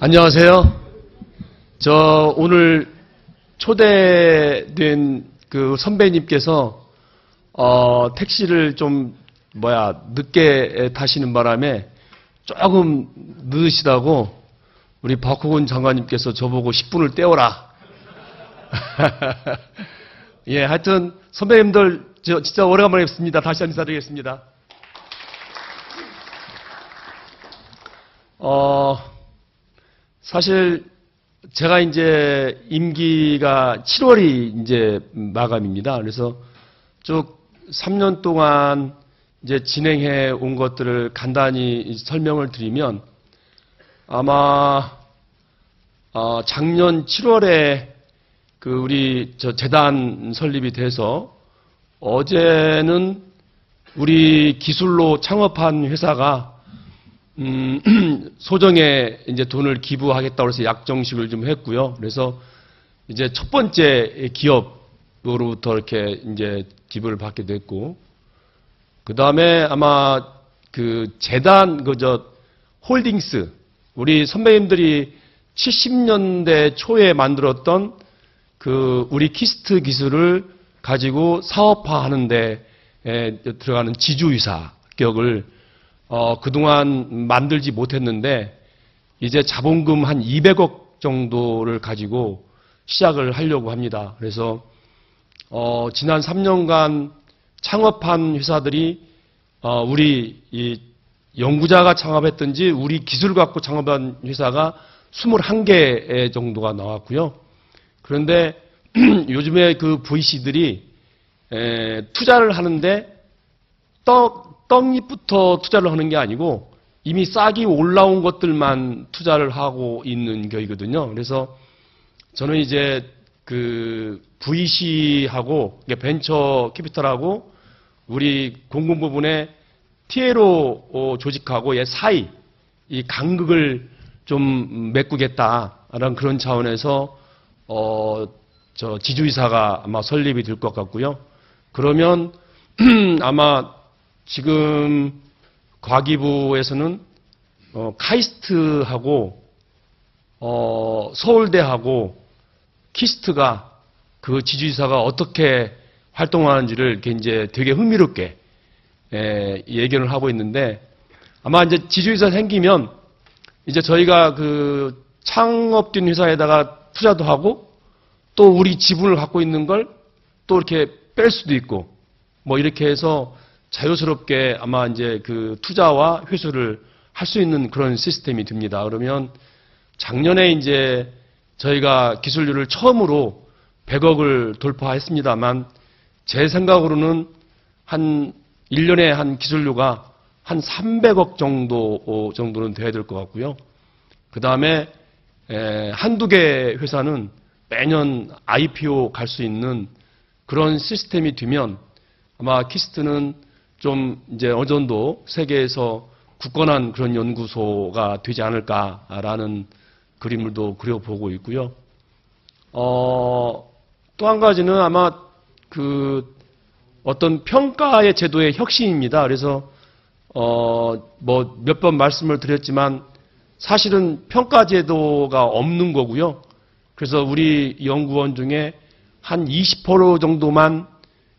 안녕하세요. 저 오늘 초대된 그 선배님께서 택시를 좀 늦게 타시는 바람에 조금 늦으시다고 우리 박호근 장관님께서 저보고 10분을 떼어라. 예, 하여튼 선배님들 저 진짜 오래간만에 뵙습니다. 다시 한번 인사드리겠습니다. 사실 제가 이제 임기가 7월이 이제 마감입니다. 그래서 쭉 3년 동안 이제 진행해 온 것들을 간단히 설명을 드리면 아마 작년 7월에 그 우리 저 재단 설립이 돼서 어제는 우리 기술로 창업한 회사가 소정에 이제 돈을 기부하겠다고 해서 약정식을 좀 했고요. 그래서 이제 첫 번째 기업으로부터 이렇게 이제 기부를 받게 됐고, 그 다음에 아마 그 재단 홀딩스, 우리 선배님들이 70년대 초에 만들었던 그 우리 키스트 기술을 가지고 사업화하는 데 들어가는 지주이사 격을 그동안 만들지 못했는데 이제 자본금 한 200억 정도를 가지고 시작을 하려고 합니다. 그래서 지난 3년간 창업한 회사들이 우리 이 연구자가 창업했든지 우리 기술을 갖고 창업한 회사가 21개 정도가 나왔고요. 그런데 요즘에 그 VC들이 투자를 하는데 떡잎부터 투자를 하는 게 아니고 이미 싹이 올라온 것들만 투자를 하고 있는 격이거든요. 그래서 저는 이제 그 VC하고 벤처 캐피탈하고 우리 공공 부분에 TLO 조직하고의 사이 이 간극을 좀 메꾸겠다라는 그런 차원에서 저 지주이사가 아마 설립이 될 것 같고요. 그러면 아마 지금 과기부에서는 카이스트하고 서울대하고 키스트가 그 지주이사가 어떻게 활동하는지를 이렇게 이제 되게 흥미롭게 얘기를 하고 있는데 아마 이제 지주이사 생기면 이제 저희가 그 창업된 회사에다가 투자도 하고 또 우리 지분을 갖고 있는 걸 또 이렇게 뺄 수도 있고 뭐 이렇게 해서 자유스럽게 아마 이제 그 투자와 회수를 할 수 있는 그런 시스템이 됩니다. 그러면 작년에 이제 저희가 기술료를 처음으로 100억을 돌파했습니다만 제 생각으로는 한 1년에 한 기술료가 한 300억 정도는 돼야 될 것 같고요. 그 다음에 한두 개 회사는 매년 IPO 갈 수 있는 그런 시스템이 되면 아마 키스트는 좀 이제 어느 정도 세계에서 굳건한 그런 연구소가 되지 않을까라는 그림을 또 그려보고 있고요. 또 한 가지는 아마 그 어떤 평가의 제도의 혁신입니다. 그래서 뭐 몇 번 말씀을 드렸지만 사실은 평가 제도가 없는 거고요. 그래서 우리 연구원 중에 한 20% 정도만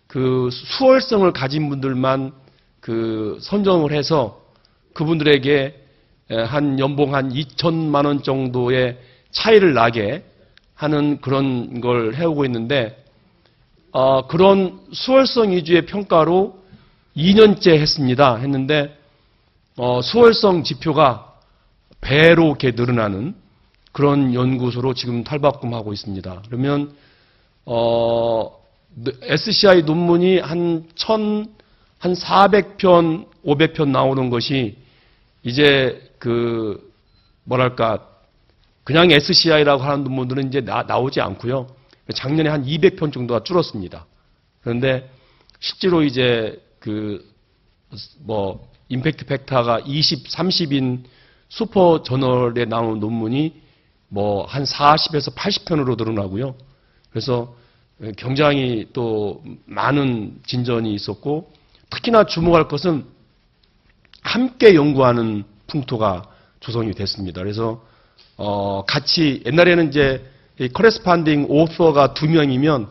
그 수월성을 가진 분들만 그 선정을 해서 그분들에게 한 연봉 한 2천만 원 정도의 차이를 나게 하는 그런 걸 해오고 있는데 그런 수월성 위주의 평가로 2년째 했는데 수월성 지표가 배로 이렇게 늘어나는 그런 연구소로 지금 탈바꿈하고 있습니다. 그러면 SCI 논문이 한 400편, 500편 나오는 것이 이제 그 뭐랄까 그냥 SCI라고 하는 논문들은 이제 나오지 않고요. 작년에 한 200편 정도가 줄었습니다. 그런데 실제로 이제 그 뭐 임팩트 팩터가 20, 30인 슈퍼 저널에 나온 논문이 뭐 한 40에서 80편으로 늘어나고요. 그래서 굉장히 또 많은 진전이 있었고 특히나 주목할 것은 함께 연구하는 풍토가 조성이 됐습니다. 그래서 같이 옛날에는 이제 커레스판딩 오서가 2명이면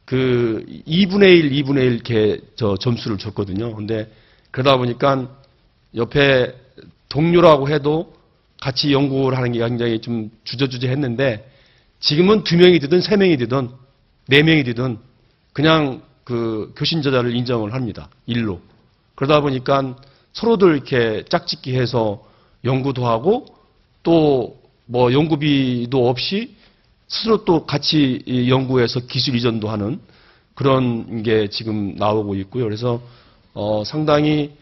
그 2분의 1, 2분의 1 이렇게 점수를 줬거든요. 근데 그러다 보니까 옆에 동료라고 해도 같이 연구를 하는 게 굉장히 좀 주저주저 했는데 지금은 2명이 되든 3명이 되든 4명이 되든 그냥 그 교신 저자를 인정을 합니다. 일로. 그러다 보니까 서로들 이렇게 짝짓기 해서 연구도 하고 또 뭐 연구비도 없이 스스로 또 같이 연구해서 기술 이전도 하는 그런 게 지금 나오고 있고요. 그래서 상당히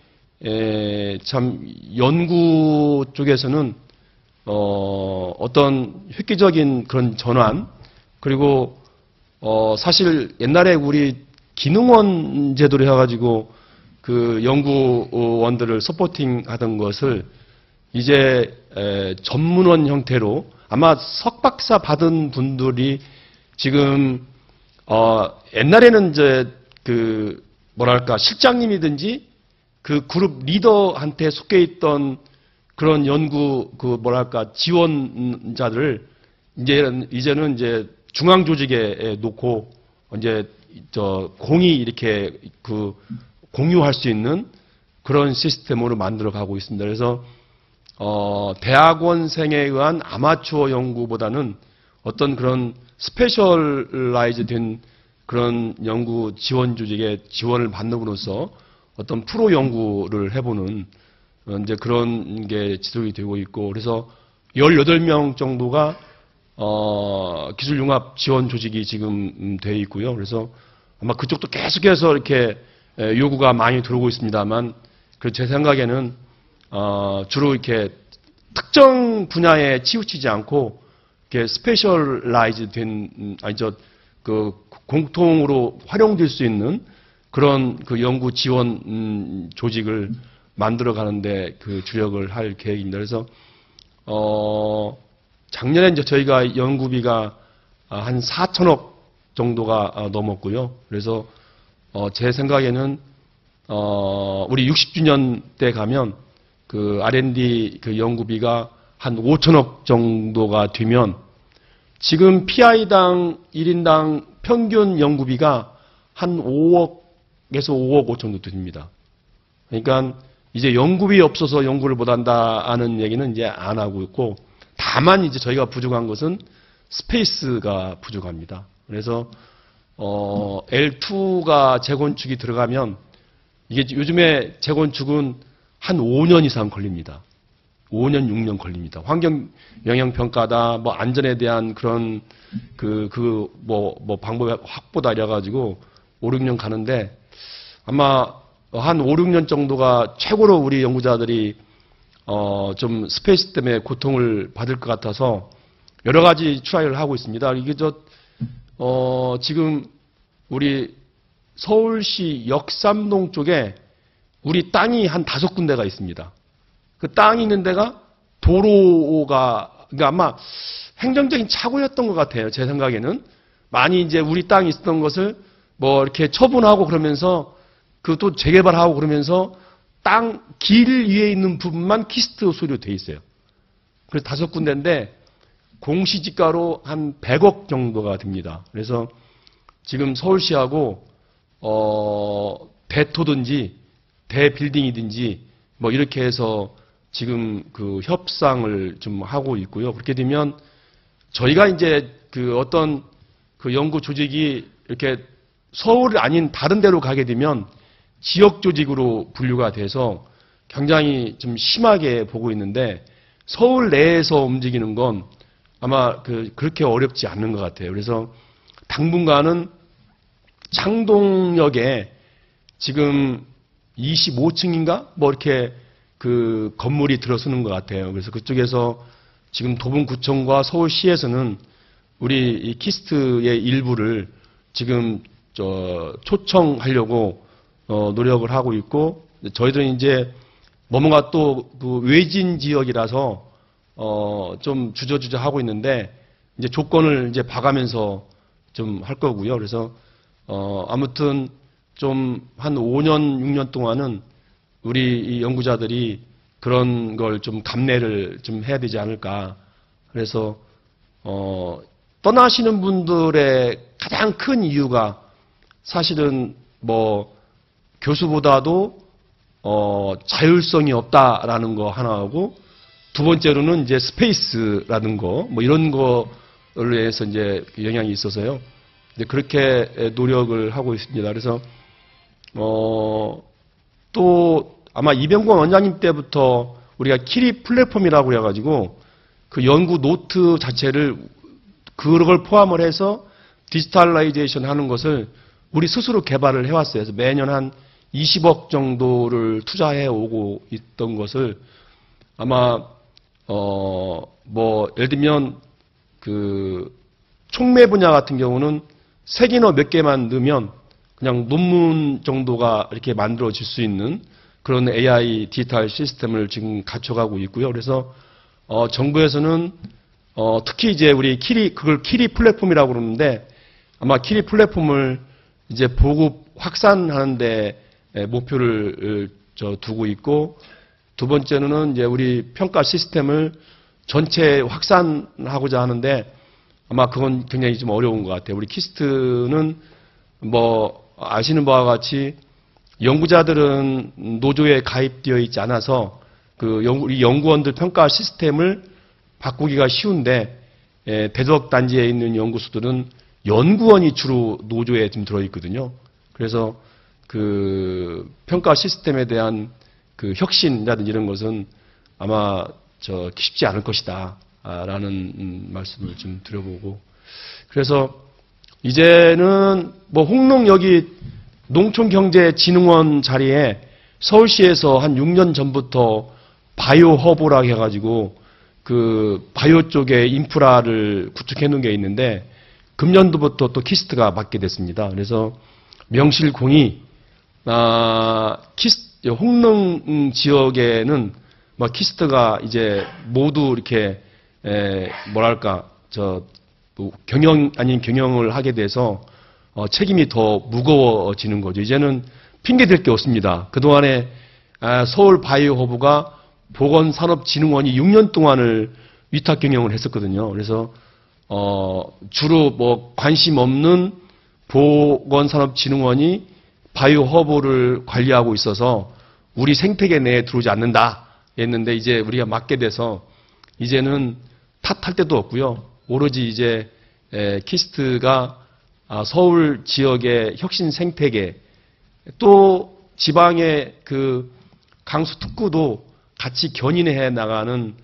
참 연구 쪽에서는 어떤 획기적인 그런 전환 그리고 사실 옛날에 우리 기능원 제도를 해가지고 그 연구원들을 서포팅 하던 것을 이제 전문원 형태로 아마 석박사 받은 분들이 지금 옛날에는 이제 그 뭐랄까 실장님이든지 그 그룹 리더한테 속해 있던 그런 연구 그 뭐랄까 지원자들을 이제는 이제 중앙 조직에 놓고 이제 공이 이렇게 그 공유할 수 있는 그런 시스템으로 만들어 가고 있습니다. 그래서 대학원생에 의한 아마추어 연구보다는 어떤 그런 스페셜라이즈 된 그런 연구 지원 조직의 지원을 받는으로써 어떤 프로 연구를 해보는 이제 그런 게 지속이 되고 있고 그래서 18명 정도가 기술융합 지원 조직이 지금 되어 있고요. 그래서 아마 그쪽도 계속해서 이렇게 요구가 많이 들어오고 있습니다만 제 생각에는 주로 이렇게 특정 분야에 치우치지 않고 이렇게 스페셜라이즈 된 그 공통으로 활용될 수 있는 그런 그 연구 지원 조직을 만들어 가는데 그 주력을 할 계획입니다. 그래서 작년에 이제 저희가 연구비가 한 4천억 정도가 넘었고요. 그래서 제 생각에는 우리 60주년 때 가면 그 R&D 그 연구비가 한 5천억 정도가 되면 지금 PI당 1인당 평균 연구비가 한 5억에서 5억 5천 정도 됩니다. 그러니까 이제 연구비 없어서 연구를 못한다는 얘기는 이제 안 하고 있고 다만 이제 저희가 부족한 것은 스페이스가 부족합니다. 그래서 L2가 재건축이 들어가면 이게 요즘에 재건축은 한 5년 이상 걸립니다. 5년, 6년 걸립니다. 환경 영향 평가다, 뭐 안전에 대한 그런 뭐 방법의 확보다 이래가지고 5, 6년 가는데 아마 한 5, 6년 정도가 최고로 우리 연구자들이 좀 스페이스 때문에 고통을 받을 것 같아서 여러 가지 트라이를 하고 있습니다. 이게 지금 우리 서울시 역삼동 쪽에 우리 땅이 한 5군데가 있습니다. 그 땅이 있는 데가 도로가, 그러니까 아마 행정적인 착오였던 것 같아요. 제 생각에는. 많이 이제 우리 땅이 있었던 것을 뭐 이렇게 처분하고 그러면서 그것도 재개발하고 그러면서 땅, 길 위에 있는 부분만 키스트 소유로 돼 있어요. 그래서 5군데인데 공시지가로 한 100억 정도가 됩니다. 그래서 지금 서울시하고 대토든지 대빌딩이든지 뭐 이렇게 해서 지금 그 협상을 좀 하고 있고요. 그렇게 되면 저희가 이제 그 어떤 그 연구 조직이 이렇게 서울 아닌 다른 데로 가게 되면 지역 조직으로 분류가 돼서 굉장히 좀 심하게 보고 있는데 서울 내에서 움직이는 건 아마 그렇게 어렵지 않는 것 같아요. 그래서 당분간은 창동역에 지금 25층인가? 뭐 이렇게 그 건물이 들어서는 것 같아요. 그래서 그쪽에서 지금 도봉구청과 서울시에서는 우리 이 키스트의 일부를 지금 초청하려고 노력을 하고 있고 저희들은 이제 뭐뭐가 또 그 외진 지역이라서 좀 주저주저 하고 있는데 이제 조건을 이제 봐가면서 좀 할 거고요. 그래서 아무튼 좀 한 5년, 6년 동안은 우리 이 연구자들이 그런 걸 좀 감내를 좀 해야 되지 않을까 그래서 떠나시는 분들의 가장 큰 이유가 사실은 뭐 교수보다도 자율성이 없다라는 거 하나하고, 두 번째로는 이제 스페이스라는 거, 뭐 이런 거를 위해서 이제 영향이 있어서요. 이제 그렇게 노력을 하고 있습니다. 그래서 또 아마 이병권 원장님 때부터 우리가 키리 플랫폼이라고 해가지고 그 연구 노트 자체를 그걸 포함을 해서 디지털라이제이션 하는 것을 우리 스스로 개발을 해왔어요. 그래서 매년 한 20억 정도를 투자해 오고 있던 것을 아마 뭐 예를 들면 그 촉매 분야 같은 경우는 세기너 몇 개만 넣으면 그냥 논문 정도가 이렇게 만들어질 수 있는 그런 AI 디지털 시스템을 지금 갖춰가고 있고요. 그래서 정부에서는 특히 이제 우리 그걸 키리 플랫폼이라고 그러는데, 아마 키리 플랫폼을 이제 보급 확산하는데 목표를 두고 있고, 두 번째는 이제 우리 평가 시스템을 전체 확산하고자 하는데, 아마 그건 굉장히 좀 어려운 것 같아요. 우리 키스트는 뭐 아시는 바와 같이 연구자들은 노조에 가입되어 있지 않아서 우리 연구원들 평가 시스템을 바꾸기가 쉬운데, 대적 단지에 있는 연구소들은 연구원이 주로 노조에 좀 들어있거든요. 그래서 그 평가 시스템에 대한 그 혁신이라든지 이런 것은 아마 쉽지 않을 것이다 라는 말씀을 좀 드려보고, 그래서 이제는 뭐 홍릉 여기 농촌경제진흥원 자리에 서울시에서 한 6년 전부터 바이오 허브라고 해가지고 그 바이오 쪽에 인프라를 구축해 놓은 게 있는데, 금년도부터 또 키스트가 맡게 됐습니다. 그래서 명실공히 홍릉 지역에는 뭐 키스트가 이제 모두 이렇게 뭐랄까 경영 아닌 경영을 하게 돼서 책임이 더 무거워지는 거죠. 이제는 핑계 댈 게 없습니다. 그동안에 서울 바이오 허브가 보건산업진흥원이 6년 동안을 위탁 경영을 했었거든요. 그래서 주로 뭐 관심 없는 보건산업진흥원이 바이오 허브를 관리하고 있어서 우리 생태계 내에 들어오지 않는다 했는데, 이제 우리가 맡게 돼서 이제는 탓할 데도 없고요. 오로지 이제 키스트가 서울 지역의 혁신 생태계, 또 지방의 그 강수 특구도 같이 견인해 나가는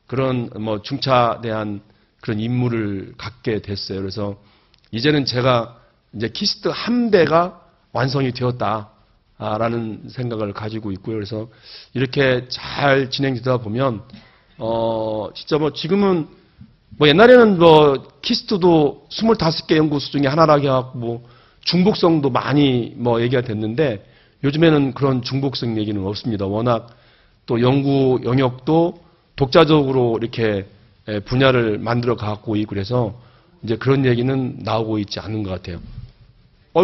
그런 뭐 중차대한 그런 임무를 갖게 됐어요. 그래서 이제는 제가 이제 키스트 함대가 완성이 되었다라는 생각을 가지고 있고요. 그래서 이렇게 잘 진행되다 보면 진짜 뭐 지금은 뭐 옛날에는 뭐 키스트도 25개 연구소 중에 하나라고 해갖고 뭐 중복성도 많이 뭐 얘기가 됐는데, 요즘에는 그런 중복성 얘기는 없습니다. 워낙 또 연구 영역도 독자적으로 이렇게 분야를 만들어 갖고 있고, 그래서 이제 그런 얘기는 나오고 있지 않은 것 같아요.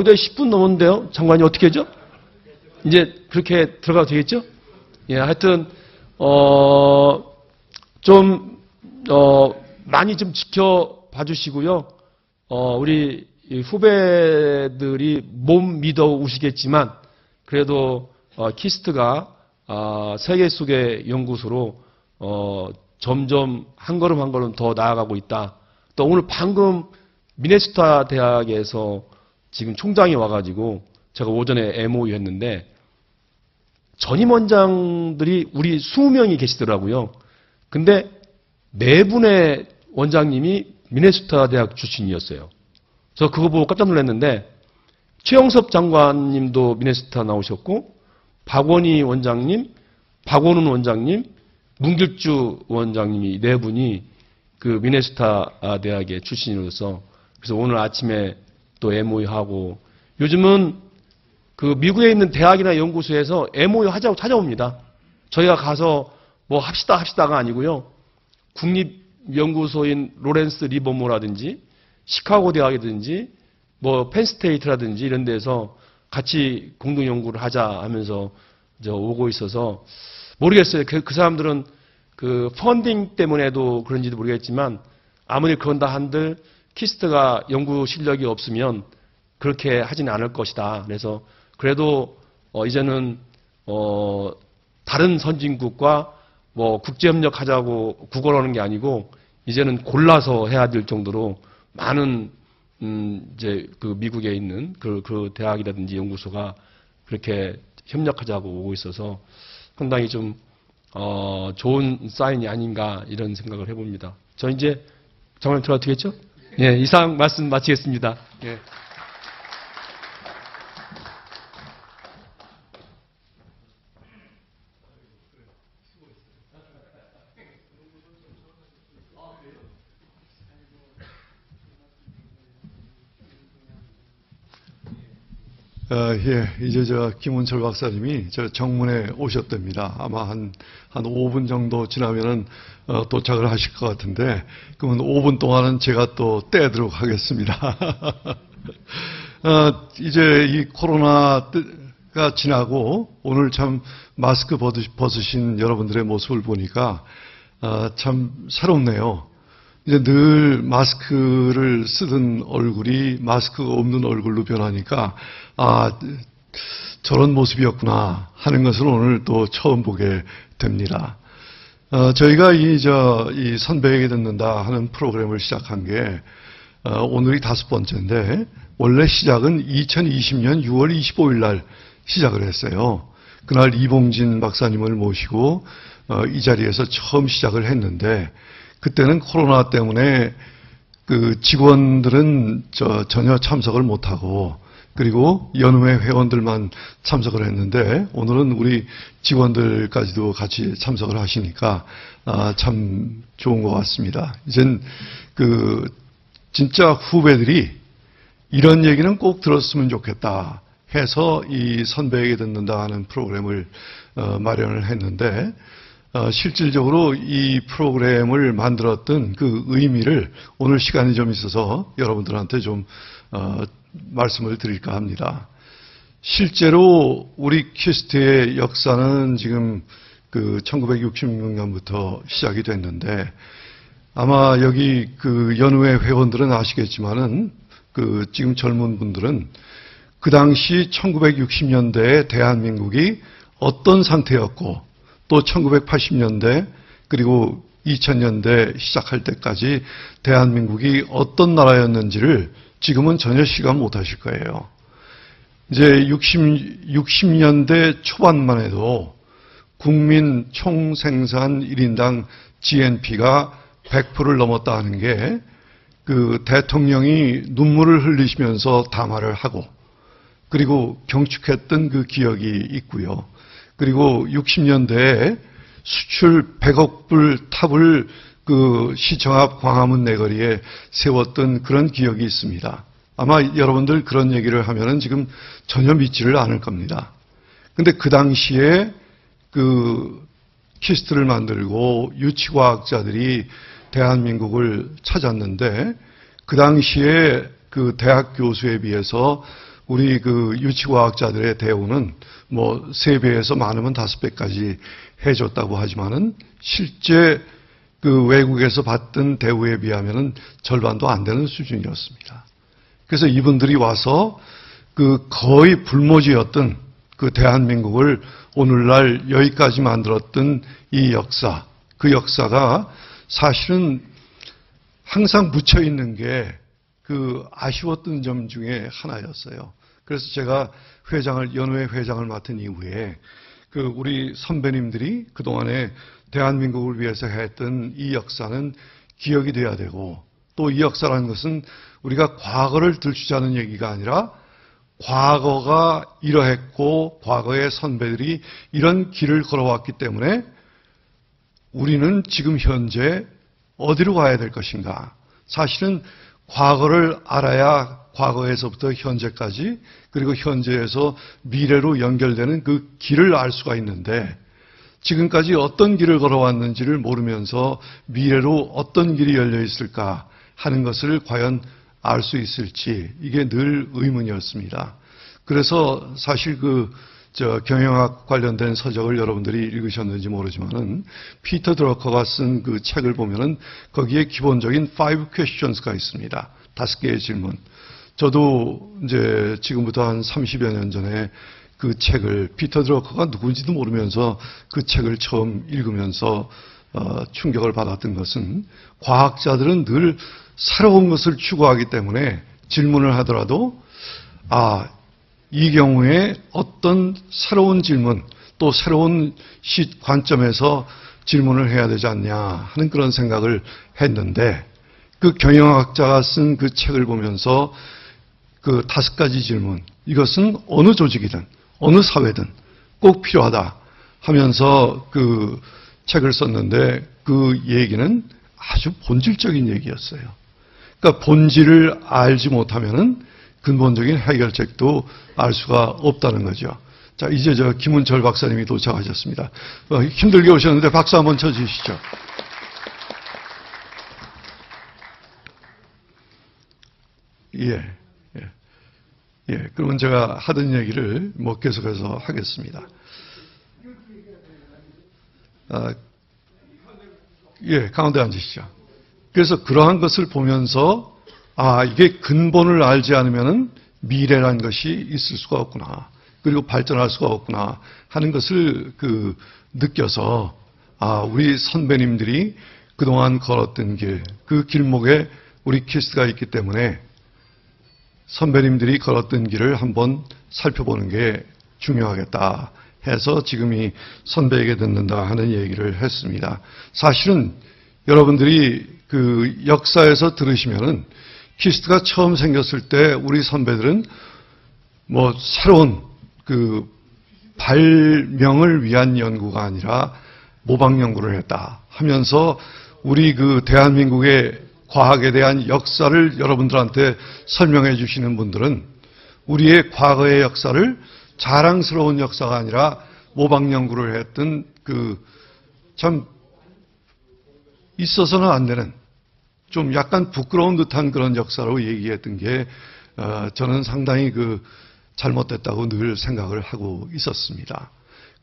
이제 10분 넘었는데요. 장관이 어떻게 하죠? 이제 그렇게 들어가도 되겠죠? 예, 하여튼 많이 좀 지켜봐 주시고요. 우리 후배들이 못 믿어 오시겠지만, 그래도 키스트가 세계 속의 연구소로 점점 한 걸음 한 걸음 더 나아가고 있다. 또 오늘 방금 미네소타 대학에서 지금 총장이 와가지고 제가 오전에 MOU 했는데, 전임 원장들이 우리 20명이 계시더라고요. 근데 4분의 원장님이 미네소타 대학 출신이었어요. 저 그거 보고 깜짝 놀랐는데, 최영섭 장관님도 미네소타 나오셨고, 박원희 원장님, 박원훈 원장님, 문길주 원장님이 4분이 그 미네소타 대학의 출신으로서, 그래서 오늘 아침에 또 MOU 하고, 요즘은 그 미국에 있는 대학이나 연구소에서 MOU 하자고 찾아옵니다. 저희가 가서 뭐 합시다가 아니고요. 국립연구소인 로렌스 리버모라든지 시카고 대학이든지 뭐 펜스테이트라든지 이런 데서 같이 공동 연구를 하자 하면서 오고 있어서 모르겠어요. 그 사람들은 그 펀딩 때문에도 그런지도 모르겠지만 아무리 그런다 한들 키스트가 연구 실력이 없으면 그렇게 하지는 않을 것이다. 그래서 그래도 이제는 다른 선진국과 뭐 국제협력하자고 구걸하는 게 아니고 이제는 골라서 해야 될 정도로 많은 이제 그 미국에 있는 그 대학이라든지 연구소가 그렇게 협력하자고 오고 있어서 상당히 좀 좋은 사인이 아닌가 이런 생각을 해봅니다. 저 이제 정말 들어도 되겠죠? 예, 이상 말씀 마치겠습니다. 예. 예, 이제 김은철 박사님이 정문에 오셨답니다. 아마 한 5분 정도 지나면은 도착을 하실 것 같은데, 그러면 5분 동안은 제가 또 떼도록 하겠습니다. 이제 이 코로나가 지나고 오늘 참 마스크 벗으신 여러분들의 모습을 보니까 참 새롭네요. 이제 늘 마스크를 쓰던 얼굴이 마스크가 없는 얼굴로 변하니까 저런 모습이었구나 하는 것을 오늘 또 처음 보게 됩니다. 저희가 이 선배에게 듣는다 하는 프로그램을 시작한 게 오늘이 5번째인데 원래 시작은 2020년 6월 25일 날 시작을 했어요. 그날 이봉진 박사님을 모시고 이 자리에서 처음 시작을 했는데 그때는 코로나 때문에 그 직원들은 전혀 참석을 못하고 그리고 연우회 회원들만 참석을 했는데 오늘은 우리 직원들까지도 같이 참석을 하시니까 참 좋은 것 같습니다. 이젠 진짜 후배들이 이런 얘기는 꼭 들었으면 좋겠다 해서 이 선배에게 듣는다 하는 프로그램을 마련을 했는데 실질적으로 이 프로그램을 만들었던 그 의미를 오늘 시간이 좀 있어서 여러분들한테 좀 말씀을 드릴까 합니다. 실제로 우리 퀴스트의 역사는 지금 1966년부터 시작이 됐는데 아마 여기 연우회 회원들은 아시겠지만은 지금 젊은 분들은 그 당시 1960년대에 대한민국이 어떤 상태였고 또 1980년대 그리고 2000년대 시작할 때까지 대한민국이 어떤 나라였는지를 지금은 전혀 시각 못하실 거예요. 이제 60년대 초반만 해도 국민 총생산 1인당 GNP가 100%를 넘었다 하는 게 대통령이 눈물을 흘리시면서 담화를 하고 그리고 경축했던 그 기억이 있고요. 그리고 60년대에 수출 100억 불 탑을 시청 앞 광화문 내거리에 세웠던 그런 기억이 있습니다. 아마 여러분들 그런 얘기를 하면은 지금 전혀 믿지를 않을 겁니다. 근데 그 당시에 키스트를 만들고 유치과학자들이 대한민국을 찾았는데 그 당시에 대학 교수에 비해서 우리 유치과학자들의 대우는 뭐 3배에서 많으면 5배까지 해줬다고 하지만은 실제 외국에서 받던 대우에 비하면은 절반도 안 되는 수준이었습니다. 그래서 이분들이 와서 거의 불모지였던 대한민국을 오늘날 여기까지 만들었던 이 역사, 그 역사가 사실은 항상 묻혀 있는 게 아쉬웠던 점 중에 하나였어요. 그래서 제가 연우회 회장을 맡은 이후에 우리 선배님들이 그동안에 대한민국을 위해서 했던 이 역사는 기억이 돼야 되고 또 이 역사라는 것은 우리가 과거를 들추자는 얘기가 아니라 과거가 이러했고 과거의 선배들이 이런 길을 걸어왔기 때문에 우리는 지금 현재 어디로 가야 될 것인가. 사실은 과거를 알아야 과거에서부터 현재까지 그리고 현재에서 미래로 연결되는 그 길을 알 수가 있는데 지금까지 어떤 길을 걸어왔는지를 모르면서 미래로 어떤 길이 열려 있을까 하는 것을 과연 알 수 있을지 이게 늘 의문이었습니다. 그래서 사실 경영학 관련된 서적을 여러분들이 읽으셨는지 모르지만은 피터 드러커가 쓴 그 책을 보면은 거기에 기본적인 5 questions가 있습니다. 5개의 질문. 저도 이제 지금부터 한 30여 년 전에 그 책을 피터 드러커가 누군지도 모르면서 그 책을 처음 읽으면서 충격을 받았던 것은 과학자들은 늘 새로운 것을 추구하기 때문에 질문을 하더라도 이 경우에 어떤 새로운 질문 또 새로운 관점에서 질문을 해야 되지 않냐 하는 그런 생각을 했는데 그 경영학자가 쓴 그 책을 보면서 그 5가지 질문 이것은 어느 조직이든 어느 사회든 꼭 필요하다 하면서 그 책을 썼는데 그 얘기는 아주 본질적인 얘기였어요. 그러니까 본질을 알지 못하면은 근본적인 해결책도 알 수가 없다는 거죠. 자, 이제 김은철 박사님이 도착하셨습니다. 힘들게 오셨는데 박수 한번 쳐주시죠. 그러면 제가 하던 얘기를 계속해서 하겠습니다. 가운데 앉으시죠. 그래서 그러한 것을 보면서 이게 근본을 알지 않으면은 미래란 것이 있을 수가 없구나. 그리고 발전할 수가 없구나 하는 것을 느껴서 우리 선배님들이 그동안 걸었던 길, 그 길목에 우리 키스가 있기 때문에 선배님들이 걸었던 길을 한번 살펴보는 게 중요하겠다 해서 지금 이 선배에게 듣는다 하는 얘기를 했습니다. 사실은 여러분들이 그 역사에서 들으시면은 키스트가 처음 생겼을 때 우리 선배들은 새로운 그 발명을 위한 연구가 아니라 모방 연구를 했다 하면서 우리 그 대한민국의 과학에 대한 역사를 여러분들한테 설명해 주시는 분들은 우리의 과거의 역사를 자랑스러운 역사가 아니라 모방 연구를 했던 참 있어서는 안 되는 좀 약간 부끄러운 듯한 그런 역사로 얘기했던 게 저는 상당히 잘못됐다고 늘 생각을 하고 있었습니다.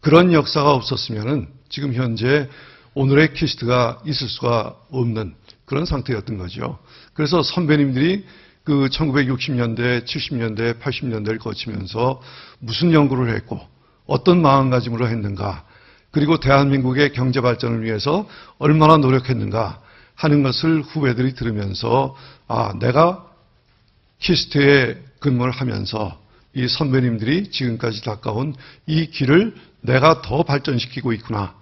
그런 역사가 없었으면은 지금 현재 오늘의 퀴스트가 있을 수가 없는 그런 상태였던 거죠. 그래서 선배님들이 1960년대, 70년대, 80년대를 거치면서 무슨 연구를 했고 어떤 마음가짐으로 했는가 그리고 대한민국의 경제 발전을 위해서 얼마나 노력했는가 하는 것을 후배들이 들으면서 내가 키스트에 근무를 하면서 이 선배님들이 지금까지 닦아온 이 길을 내가 더 발전시키고 있구나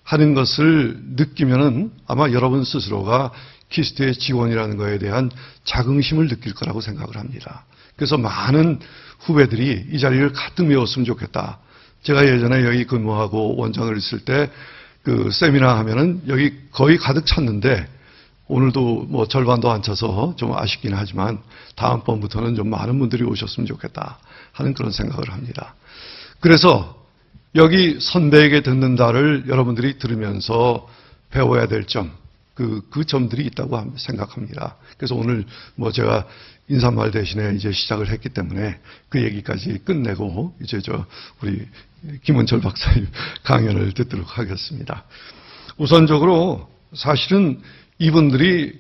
하는 것을 느끼면은 아마 여러분 스스로가 키스트의 지원이라는 것에 대한 자긍심을 느낄 거라고 생각을 합니다. 그래서 많은 후배들이 이 자리를 가득 메웠으면 좋겠다. 제가 예전에 여기 근무하고 원장을 있을 때 세미나 하면은 여기 거의 가득 찼는데 오늘도 절반도 안 차서 좀 아쉽긴 하지만 다음번부터는 좀 많은 분들이 오셨으면 좋겠다 하는 그런 생각을 합니다. 그래서 여기 선배에게 듣는다를 여러분들이 들으면서 배워야 될 점, 그 점들이 있다고 생각합니다. 그래서 오늘 제가 인사말 대신에 이제 시작을 했기 때문에 그 얘기까지 끝내고 이제 우리 김은철 박사님 강연을 듣도록 하겠습니다. 우선적으로 사실은 이분들이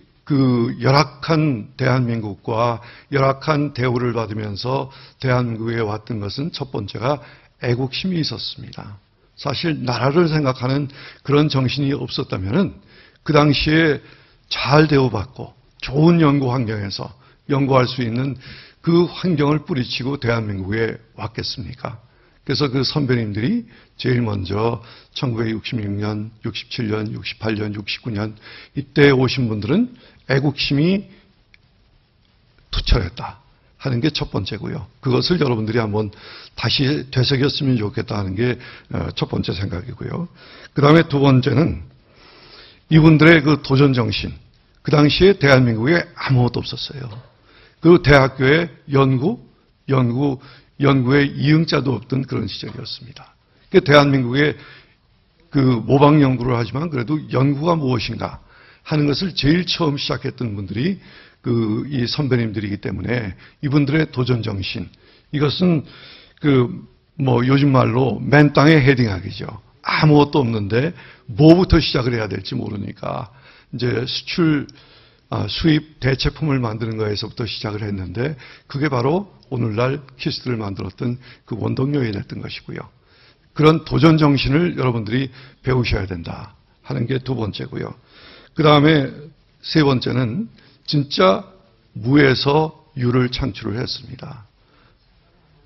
열악한 대한민국과 열악한 대우를 받으면서 대한민국에 왔던 것은 첫 번째가 애국심이 있었습니다. 사실 나라를 생각하는 그런 정신이 없었다면은 그 당시에 잘 대우받고 좋은 연구 환경에서 연구할 수 있는 그 환경을 뿌리치고 대한민국에 왔겠습니까? 그래서 그 선배님들이 제일 먼저 1966년, 67년, 68년, 69년 이때 오신 분들은 애국심이 투철했다 하는 게 첫 번째고요. 그것을 여러분들이 한번 다시 되새겼으면 좋겠다 하는 게 첫 번째 생각이고요. 그 다음에 두 번째는 이분들의 도전 정신. 그 당시에 대한민국에 아무것도 없었어요. 그 대학교에 연구에 이응자도 없던 그런 시절이었습니다. 대한민국에 모방 연구를 하지만 그래도 연구가 무엇인가 하는 것을 제일 처음 시작했던 분들이 이 선배님들이기 때문에 이분들의 도전 정신, 이것은 뭐 요즘 말로 맨 땅에 헤딩하기죠. 아무것도 없는데 뭐부터 시작을 해야 될지 모르니까 이제 수입 대체품을 만드는 거에서부터 시작을 했는데 그게 바로 오늘날 키스트를 만들었던 그 원동력이 됐던 것이고요. 그런 도전 정신을 여러분들이 배우셔야 된다 하는 게 두 번째고요. 그 다음에 세 번째는 진짜 무에서 유를 창출을 했습니다.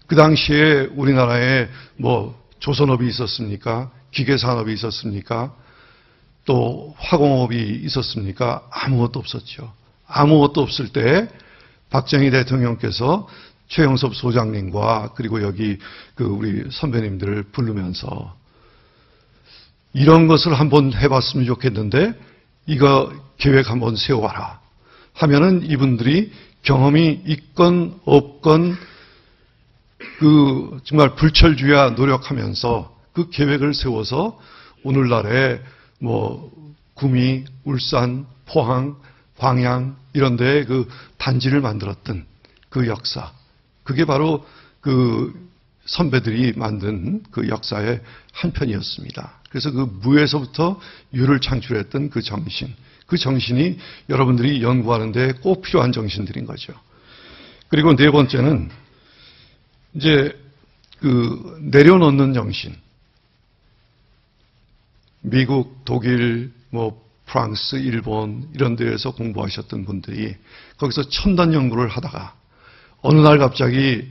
그 당시에 우리나라에 뭐 조선업이 있었습니까? 기계산업이 있었습니까? 또 화공업이 있었습니까? 아무것도 없었죠. 아무것도 없을 때 박정희 대통령께서 최영섭 소장님과 그리고 여기 그 우리 선배님들을 부르면서 이런 것을 한번 해봤으면 좋겠는데 이거 계획 한번 세워봐라 하면은 이분들이 경험이 있건 없건 그 정말 불철주야 노력하면서 그 계획을 세워서 오늘날에 뭐 구미, 울산, 포항, 광양 이런 데에 그 단지를 만들었던 그 역사. 그게 바로 그 선배들이 만든 그 역사의 한 편이었습니다. 그래서 그 무에서부터 유를 창출했던 그 정신. 그 정신이 여러분들이 연구하는 데 꼭 필요한 정신들인 거죠. 그리고 네 번째는 이제 그 내려놓는 정신. 미국, 독일, 뭐 프랑스, 일본 이런 데에서 공부하셨던 분들이 거기서 첨단 연구를 하다가 어느 날 갑자기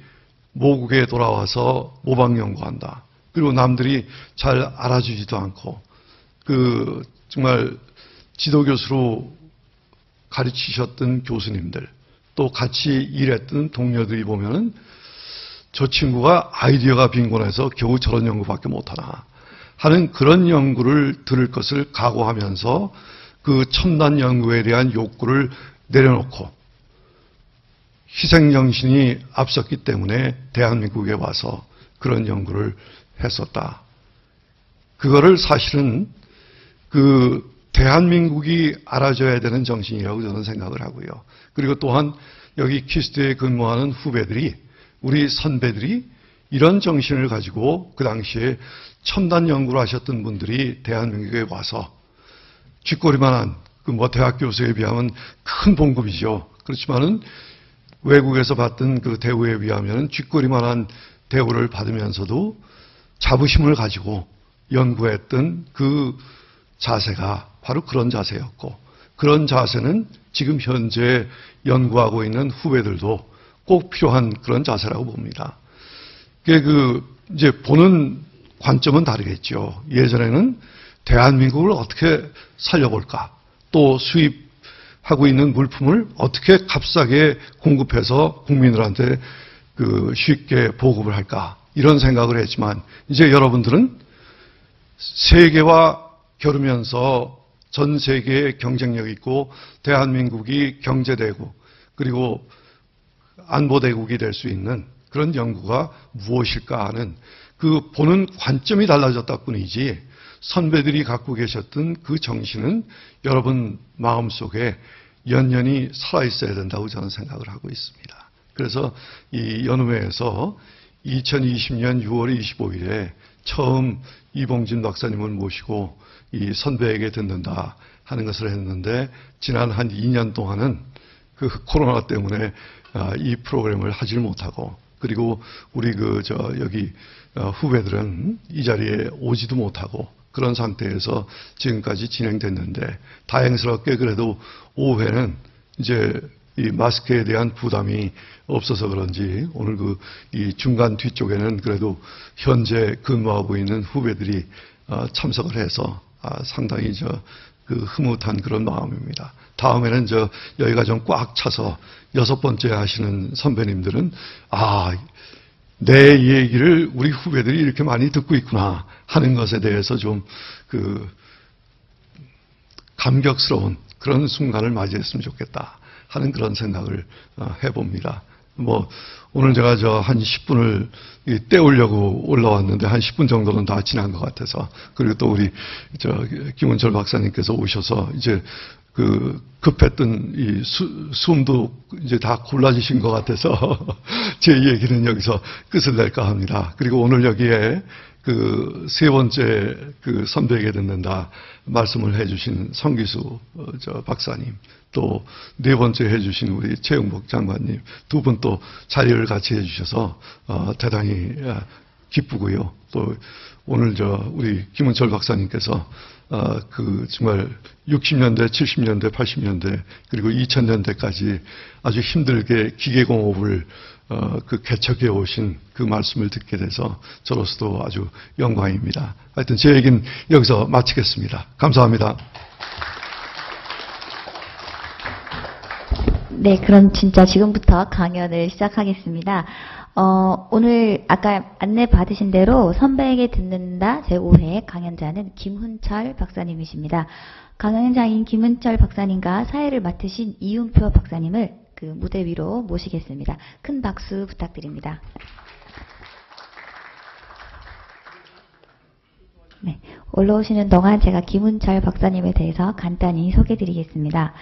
모국에 돌아와서 모방 연구한다. 그리고 남들이 잘 알아주지도 않고 그 정말 지도교수로 가르치셨던 교수님들 또 같이 일했던 동료들이 보면은 저 친구가 아이디어가 빈곤해서 겨우 저런 연구밖에 못하나 하는 그런 연구를 들을 것을 각오하면서 그 첨단 연구에 대한 욕구를 내려놓고 희생정신이 앞섰기 때문에 대한민국에 와서 그런 연구를 했었다. 그거를 사실은 그 대한민국이 알아줘야 되는 정신이라고 저는 생각을 하고요. 그리고 또한 여기 키스트에 근무하는 후배들이 우리 선배들이 이런 정신을 가지고 그 당시에 첨단 연구를 하셨던 분들이 대한민국에 와서 쥐꼬리만한 그 뭐 대학 교수에 비하면 큰 봉급이죠. 그렇지만은 외국에서 받던 그 대우에 비하면 쥐꼬리만한 대우를 받으면서도 자부심을 가지고 연구했던 그 자세가 바로 그런 자세였고 그런 자세는 지금 현재 연구하고 있는 후배들도 꼭 필요한 그런 자세라고 봅니다. 이제 보는 관점은 다르겠죠. 예전에는 대한민국을 어떻게 살려볼까? 또 수입하고 있는 물품을 어떻게 값싸게 공급해서 국민들한테 그 쉽게 보급을 할까? 이런 생각을 했지만 이제 여러분들은 세계와 겨루면서 전 세계에 경쟁력 있고 대한민국이 경제대국 그리고 안보대국이 될 수 있는 그런 연구가 무엇일까 하는 그 보는 관점이 달라졌다 뿐이지 선배들이 갖고 계셨던 그 정신은 여러분 마음속에 연연히 살아있어야 된다고 저는 생각을 하고 있습니다. 그래서 이 연우회에서 2020년 6월 25일에 처음 이봉진 박사님을 모시고 이 선배에게 듣는다 하는 것을 했는데 지난 한 2년 동안은 그 코로나 때문에 이 프로그램을 하질 못하고 그리고 우리 여기 후배들은 이 자리에 오지도 못하고 그런 상태에서 지금까지 진행됐는데 다행스럽게 그래도 오후에는 이제 이 마스크에 대한 부담이 없어서 그런지 오늘 이 중간 뒤쪽에는 그래도 현재 근무하고 있는 후배들이 참석을 해서 상당히 흐뭇한 그런 마음입니다. 다음에는 여기가 좀 꽉 차서 6번째 하시는 선배님들은 내 얘기를 우리 후배들이 이렇게 많이 듣고 있구나 하는 것에 대해서 좀 감격스러운 그런 순간을 맞이했으면 좋겠다 하는 그런 생각을 해봅니다. 오늘 제가 한 10분을 때우려고 올라왔는데 한 10분 정도는 다 지난 것 같아서 그리고 또 우리 김은철 박사님께서 오셔서 이제 급했던 이 숨도 이제 다 골라주신 것 같아서 제 얘기는 여기서 끝을 낼까 합니다. 그리고 오늘 여기에 세 번째 선배에게 듣는다 말씀을 해주신 성기수 박사님, 또 네 번째 해주신 우리 최영복 장관님 두 분 또 자리를 같이 해주셔서 대단히 기쁘고요. 또 오늘 우리 김은철 박사님께서 정말 60년대, 70년대, 80년대 그리고 2000년대까지 아주 힘들게 기계공업을 개척해 오신 그 말씀을 듣게 돼서 저로서도 아주 영광입니다. 하여튼 제 얘기는 여기서 마치겠습니다. 감사합니다. 네, 그럼 진짜 지금부터 강연을 시작하겠습니다. 오늘 아까 안내 받으신 대로 선배에게 듣는다 제5회 강연자는 김훈철 박사님이십니다. 강연자인 김훈철 박사님과 사회를 맡으신 이윤표 박사님을 무대 위로 모시겠습니다. 큰 박수 부탁드립니다. 네, 올라오시는 동안 제가 김훈철 박사님에 대해서 간단히 소개드리겠습니다.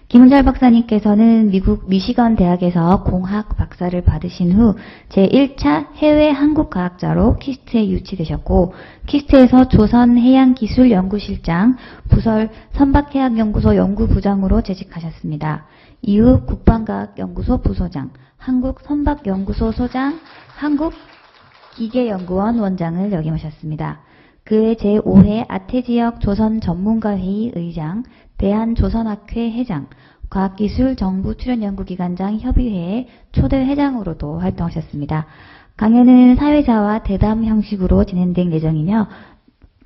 김훈철 박사님께서는 미국 미시건 대학에서 공학 박사를 받으신 후 제1차 해외 한국과학자로 키스트에 유치되셨고, 키스트에서 조선해양기술연구실장, 부설 선박해양연구소 연구부장으로 재직하셨습니다. 이후 국방과학연구소 부소장, 한국선박연구소 소장, 한국기계연구원 원장을 역임하셨습니다. 그해 제5회 아태지역 조선전문가회의 의장, 대한조선학회 회장, 과학기술정부출연연구기관장 협의회의 초대 회장으로도 활동하셨습니다. 강연은 사회자와 대담 형식으로 진행될 예정이며,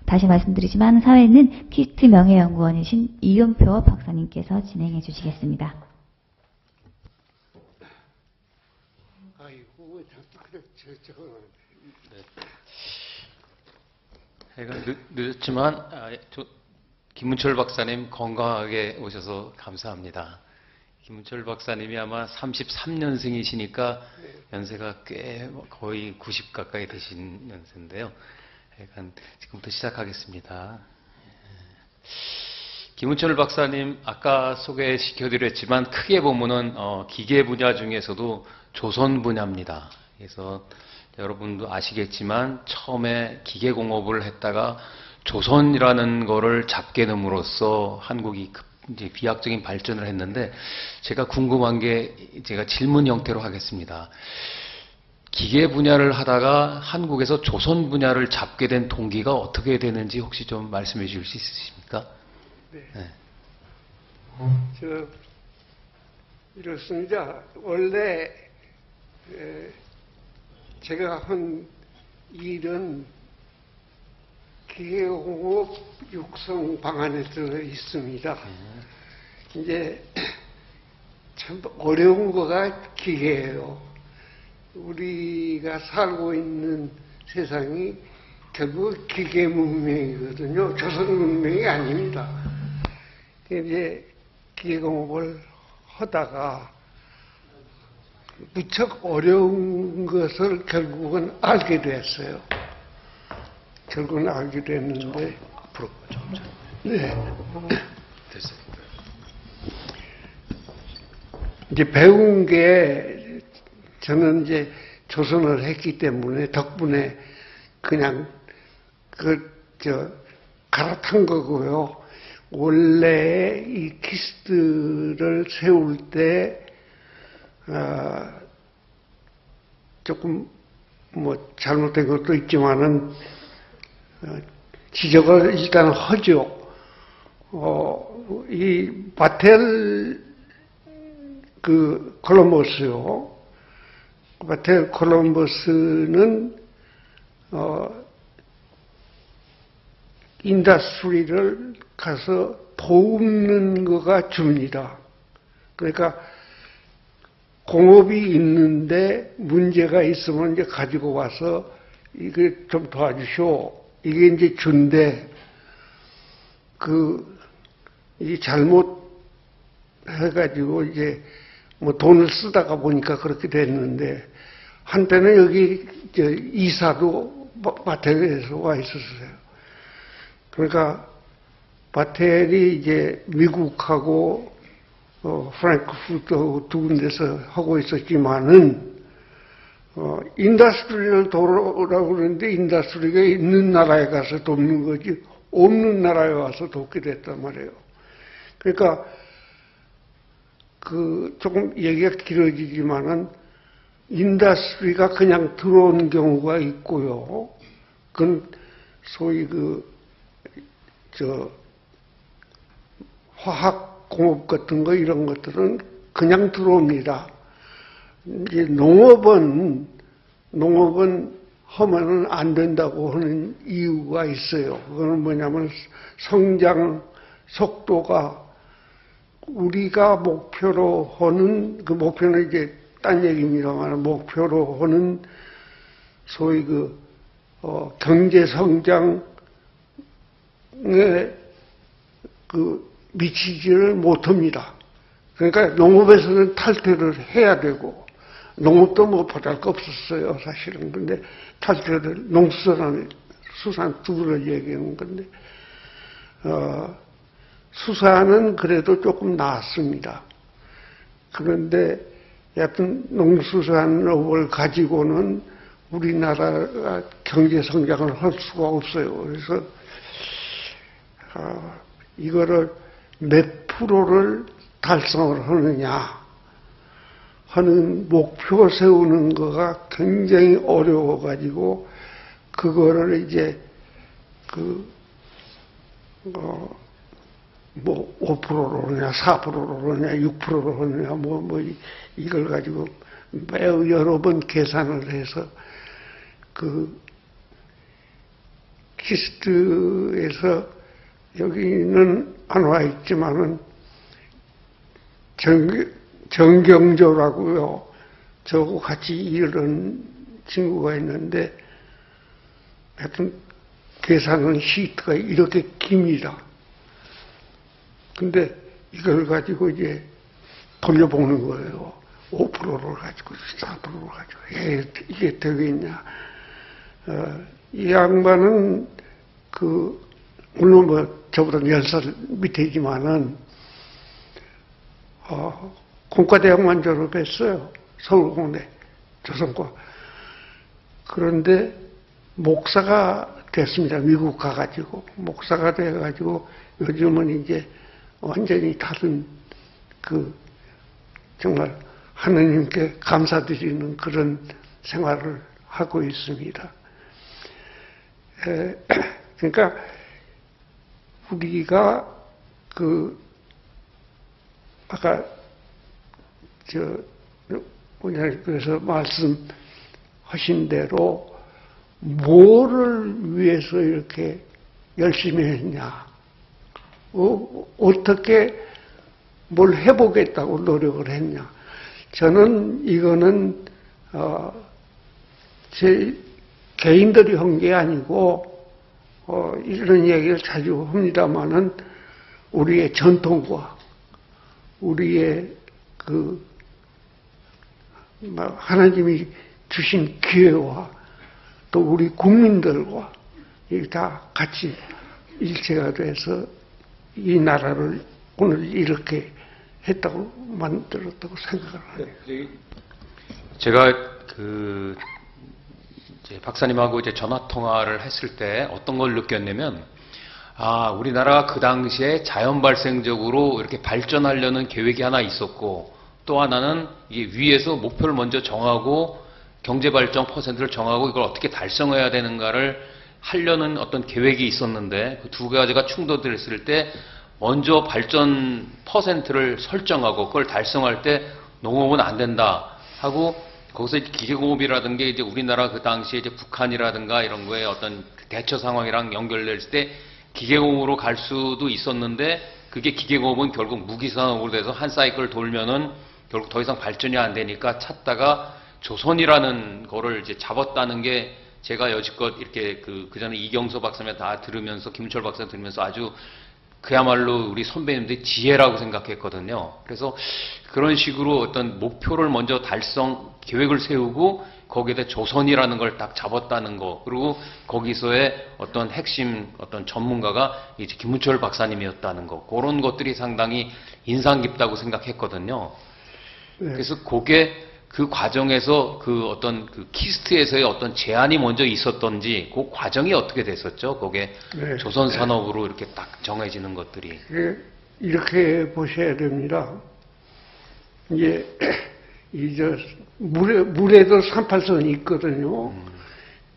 다시 말씀드리지만 사회는 키스트 명예연구원이신 이윤표 박사님께서 진행해 주시겠습니다. 아이고, 늦었지만 김문철 박사님 건강하게 오셔서 감사합니다. 김문철 박사님이 아마 33년생이시니까 연세가 꽤 거의 90 가까이 되신 연세인데요. 지금부터 시작하겠습니다. 김문철 박사님 아까 소개시켜드렸지만 크게 보면은 기계 분야 중에서도 조선 분야입니다. 그래서 여러분도 아시겠지만 처음에 기계공업을 했다가 조선이라는 거를 잡게 됨으로써 한국이 이제 비약적인 발전을 했는데, 제가 궁금한 게 제가 질문 형태로 하겠습니다. 기계 분야를 하다가 한국에서 조선 분야를 잡게 된 동기가 어떻게 되는지 혹시 좀 말씀해 주실 수 있으십니까? 네. 네. 이렇습니다. 원래 제가 한 일은 기계공업 육성 방안에 들어 있습니다. 이제 참 어려운 거가 기계예요. 우리가 살고 있는 세상이 결국 기계 문명이거든요. 조선 문명이 아닙니다. 이제 기계공업을 하다가 무척 어려운 것을 결국은 알게 됐어요. 결국은 알게 됐는데. 앞으로 좀. 네. 됐어요. 이제 배운 게 저는 이제 조선을 했기 때문에 덕분에 그냥 갈아탄 거고요. 원래 이 키스트를 세울 때 조금 잘못된 것도 있지만은 지적을 일단 하죠. 이 바텔 콜럼버스요. 바텔 콜럼버스는 인더스트리를 가서 도움는 거가 줍니다. 그러니까 공업이 있는데 문제가 있으면 이제 가지고 와서 이게 좀 도와주시오. 이게 이제 준대. 이 잘못 해가지고 이제 돈을 쓰다가 보니까 그렇게 됐는데, 한때는 여기 이사도 바텔에서 와 있었어요. 그러니까 바텔이 이제 미국하고 프랑크푸르트 두 군데서 하고 있었지만은 인더스트리를 도우라고 그러는데 인더스트리가 있는 나라에 가서 돕는 거지 없는 나라에 와서 돕게 됐단 말이에요. 그러니까 조금 얘기가 길어지지만은 인더스트리가 그냥 들어온 경우가 있고요. 그건 소위 화학공업 같은 거 이런 것들은 그냥 들어옵니다. 이제 농업은 하면은 안 된다고 하는 이유가 있어요. 그거는 뭐냐면 성장 속도가 우리가 목표로 하는 그 목표는 이제 딴 얘기입니다만 목표로 하는 소위 경제 성장에 미치지를 못합니다. 그러니까 농업에서는 탈퇴를 해야 되고 농업도 뭐 보잘 거 없었어요 사실은. 근데 탈퇴를 수산 두부를 얘기하는 건데 수산은 그래도 조금 나았습니다. 그런데 여하튼 농수산업을 가지고는 우리나라가 경제 성장을 할 수가 없어요. 그래서 이거를 몇 프로를 달성을 하느냐 하는 목표 세우는 거가 굉장히 어려워가지고 그거를 이제 5%로 하느냐 4%로 하느냐 6%로 하느냐 이걸 가지고 매우 여러 번 계산을 해서 키스트에서 여기는 안 와 있지만은 정경조라고요. 저하고 같이 일하는 친구가 있는데 하여튼 계산은 시트가 이렇게 깁니다. 근데 이걸 가지고 이제 돌려보는 거예요. 5%를 가지고 4%를 가지고 이게 되겠냐. 이 양반은 물론 뭐 저보다 10살 밑이지만은 공과대학만 졸업했어요. 서울공대 조선과. 그런데 목사가 됐습니다. 미국 가가지고 목사가 돼가지고 요즘은 이제 완전히 다른 정말 하느님께 감사드리는 그런 생활을 하고 있습니다. 그러니까 우리가 아까 그래서 말씀하신 대로 뭐를 위해서 이렇게 열심히 했냐, 어떻게 뭘 해보겠다고 노력을 했냐. 저는 이거는 제 개인들이 한 게 아니고 이런 얘기를 자주 합니다마는 우리의 전통과 우리의 하나님이 주신 기회와 또 우리 국민들과 이게 다 같이 일체가 돼서 이 나라를 오늘 이렇게 했다고 만들었다고 생각을 해요. 제가 이제 박사님하고 이제 전화 통화를 했을 때 어떤 걸 느꼈냐면, 우리나라가 그 당시에 자연 발생적으로 이렇게 발전하려는 계획이 하나 있었고, 또 하나는 이게 위에서 목표를 먼저 정하고 경제 발전 퍼센트를 정하고 이걸 어떻게 달성해야 되는가를 하려는 어떤 계획이 있었는데, 그 두 가지가 충돌했을 때 먼저 발전 퍼센트를 설정하고 그걸 달성할 때 농업은 안 된다 하고, 거기서 기계공업이라든가 이제 우리나라 그 당시에 이제 북한이라든가 이런 거에 어떤 대처 상황이랑 연결될 때 기계공업으로 갈 수도 있었는데, 그게 기계공업은 결국 무기산업으로 돼서 한 사이클 돌면은 결국 더 이상 발전이 안 되니까 찾다가 조선이라는 거를 이제 잡았다는 게, 제가 여지껏 이렇게 그 전에 이경서 박사님 다 들으면서, 김철 박사 들으면서 아주 그야말로 우리 선배님들의 지혜라고 생각했거든요. 그래서 그런 식으로 어떤 목표를 먼저 계획을 세우고 거기에다 조선이라는 걸 딱 잡았다는 거, 그리고 거기서의 어떤 핵심 어떤 전문가가 이제 김훈철 박사님이었다는 거, 그런 것들이 상당히 인상 깊다고 생각했거든요. 네. 그래서 그게 그 과정에서 그 어떤 그 키스트에서의 어떤 제안이 먼저 있었던지 그 과정이 어떻게 됐었죠? 그게 네. 조선 산업으로 이렇게 딱 정해지는 것들이. 이렇게 보셔야 됩니다. 이제 물에도 38선이 있거든요.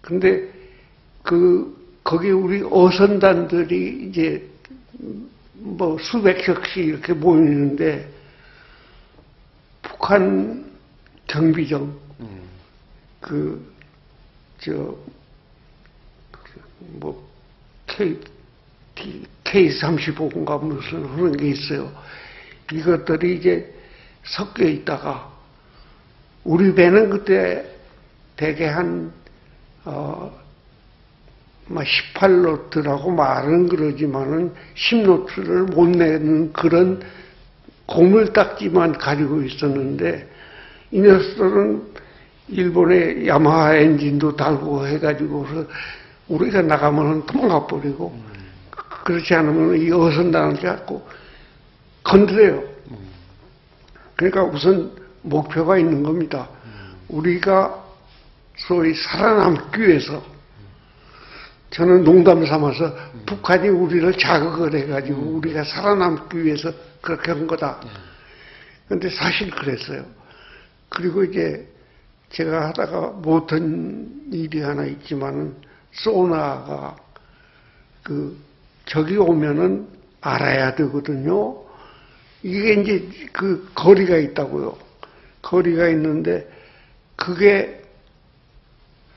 근데 거기 우리 어선단들이 이제 뭐 수백척씩 이렇게 모이는데 북한 경비정 K35인가 무슨 그런 게 있어요. 이것들이 이제 섞여 있다가 우리 배는 그때 대개 한 18노트라고 말은 그러지만은 10노트를 못 내는 그런 고물딱지만 가지고 있었는데 이 녀석들은 일본의 야마하 엔진도 달고 해가지고서 우리가 나가면은 도망가 버리고 그렇지 않으면 이 어선단을 잡고 건드려요. 그러니까 우선 목표가 있는 겁니다. 우리가 소위 살아남기 위해서 저는 농담 삼아서 북한이 우리를 자극을 해가지고 우리가 살아남기 위해서 그렇게 한 거다. 그런데 사실 그랬어요. 그리고 이제 제가 하다가 못한 일이 하나 있지만은 소나가 저기 오면은 알아야 되거든요. 이게 이제 그 거리가 있다고요. 거리가 있는데 그게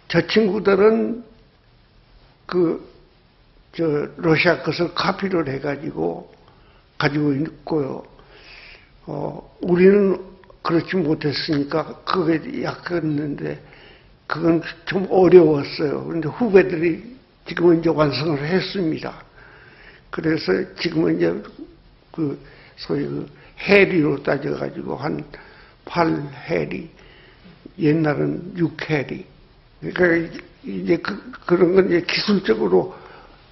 저 친구들은 러시아 것을 카피를 해가지고 가지고 있고요. 우리는 그렇지 못했으니까 그게 약했는데 그건 좀 어려웠어요. 그런데 후배들이 지금은 이제 완성을 했습니다. 그래서 지금은 이제 소위 해리로 따져가지고 한 8해리, 옛날은 6해리. 그러니까 이제 그런 건 이제 기술적으로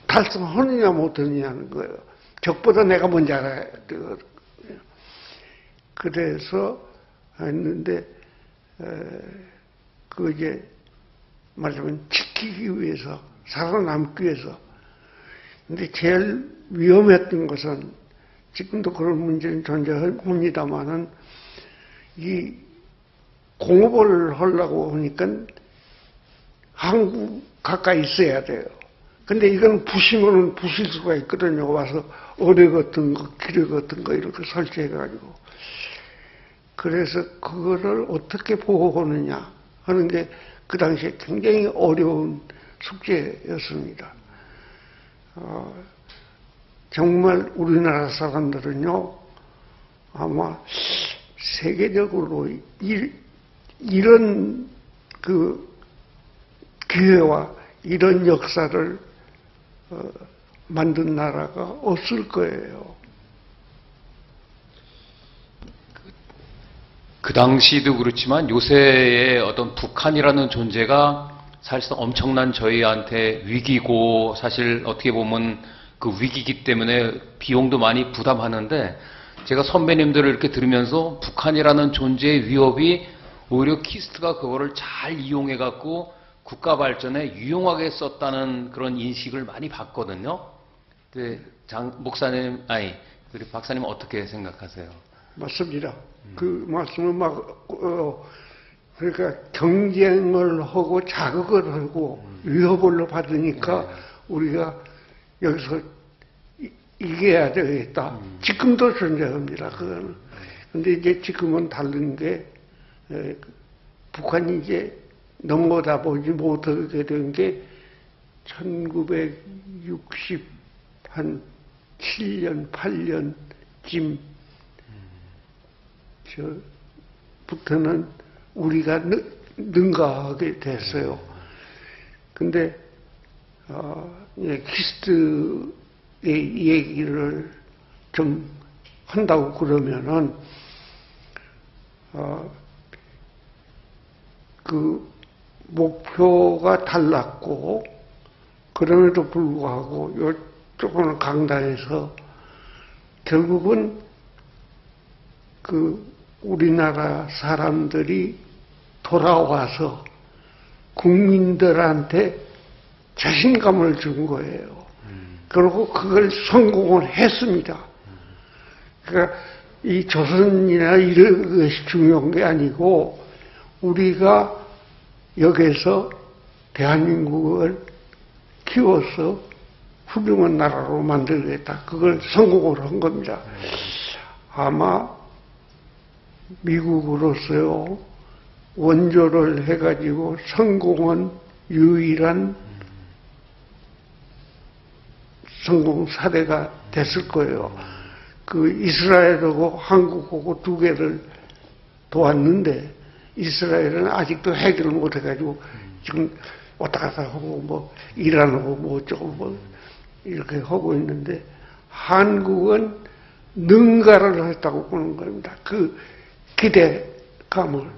달성하느냐 못하느냐는 거예요. 적보다 내가 먼저 알아야 되거든요. 그래서 했는데, 이제 말하자면 지키기 위해서, 살아남기 위해서. 근데 제일 위험했던 것은 지금도 그런 문제는 존재합니다만은 이 공업을 하려고 하니까 한국 가까이 있어야 돼요. 근데 이건 부시면은 부실 수가 있거든요. 와서 어뢰 같은 거, 기뢰 같은 거 이렇게 설치해가지고. 그래서 그거를 어떻게 보호하느냐 하는 게 그 당시에 굉장히 어려운 숙제였습니다. 정말 우리나라 사람들은요, 아마 세계적으로 이런 기회와 이런 역사를 만든 나라가 없을 거예요. 그 당시도 그렇지만 요새의 어떤 북한이라는 존재가 사실상 엄청난 저희한테 위기고, 사실 어떻게 보면 그 위기이기 때문에 비용도 많이 부담하는데, 제가 선배님들을 이렇게 들으면서 북한이라는 존재의 위협이 오히려 키스트가 그거를 잘 이용해 갖고 국가 발전에 유용하게 썼다는 그런 인식을 많이 받거든요. 장 목사님, 우리 박사님 어떻게 생각하세요? 맞습니다. 그 말씀은 그러니까 경쟁을 하고 자극을 하고 위협을 받으니까 우리가 여기서 이겨야 되겠다. 지금도 존재합니다. 그거는. 근데 이제 지금은 다른 게 북한이 이제 넘어다 보지 못하게 된 게 1967년, 8년쯤 부터는 우리가 능가하게 됐어요. 근데 키스트의 얘기를 좀 한다고 그러면은 목표가 달랐고, 그럼에도 불구하고 이쪽은 강단에서 결국은 그 우리나라 사람들이 돌아와서 국민들한테 자신감을 준 거예요. 그리고 그걸 성공을 했습니다. 그러니까 이 조선이나 이런 것이 중요한 게 아니고 우리가 여기서 대한민국을 키워서 훌륭한 나라로 만들겠다. 그걸 성공을 한 겁니다. 아마 미국으로서요, 원조를 해가지고 성공한 유일한 성공 사례가 됐을 거예요. 그 이스라엘하고 한국하고 두 개를 도왔는데 이스라엘은 아직도 해결을 못 해가지고 지금 왔다 갔다 하고 뭐 이란하고 뭐 어쩌고 뭐 이렇게 하고 있는데 한국은 능가를 했다고 보는 겁니다. 그 기대감을.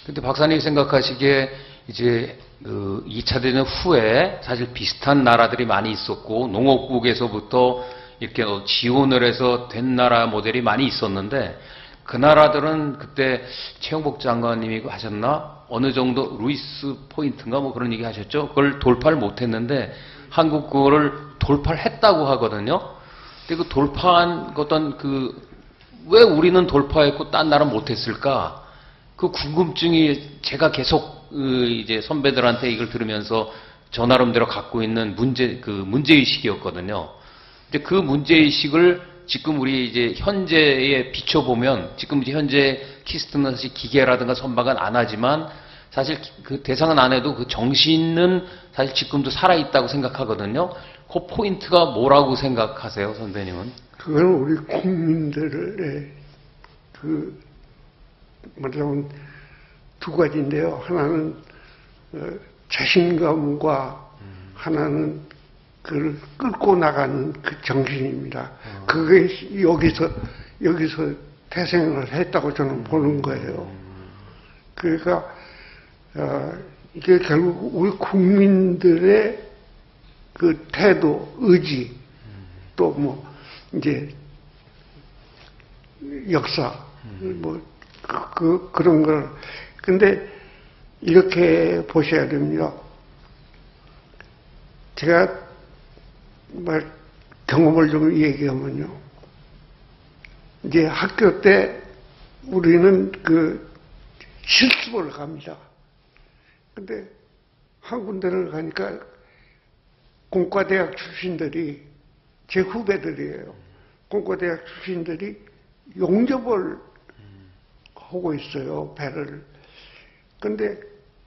근데 박사님이 생각하시기에 이제 그 2차 대전 후에 사실 비슷한 나라들이 많이 있었고 농업국에서부터 이렇게 지원을 해서 된 나라 모델이 많이 있었는데 그 나라들은 그때 최영복 장관님이 하셨나? 어느 정도 루이스 포인트인가 뭐 그런 얘기 하셨죠? 그걸 돌파를 못 했는데 한국 그거를 돌파를 했다고 하거든요. 근데 그 돌파한 어떤 왜 우리는 돌파했고 딴 나라는 못 했을까? 그 궁금증이 제가 계속 이제 선배들한테 이걸 들으면서 저 나름대로 갖고 있는 문제의식이었거든요. 근데 그 문제의식을 지금 우리 이제 현재에 비춰보면 지금 이제 현재 키스트는 사실 기계라든가 선박은 안 하지만 사실 그 대상은 안 해도 그 정신은 사실 지금도 살아있다고 생각하거든요. 그 포인트가 뭐라고 생각하세요, 선배님은? 그건 우리 국민들의 말하자면 두 가지인데요. 하나는 자신감과 하나는 그걸 끌고 나가는 그 정신입니다. 그게 여기서 태생을 했다고 저는 보는 거예요. 그러니까 이게 결국 우리 국민들의 그 태도, 의지, 또 뭐 이제 역사, 뭐 그런 걸. 근데 이렇게 보셔야 됩니다. 제가 경험을 좀 얘기하면요. 이제 학교 때 우리는 그 실습을 갑니다. 근데 한 군데를 가니까 공과대학 출신들이 제 후배들이에요. 공과대학 출신들이 용접을 하고 있어요, 배를. 근데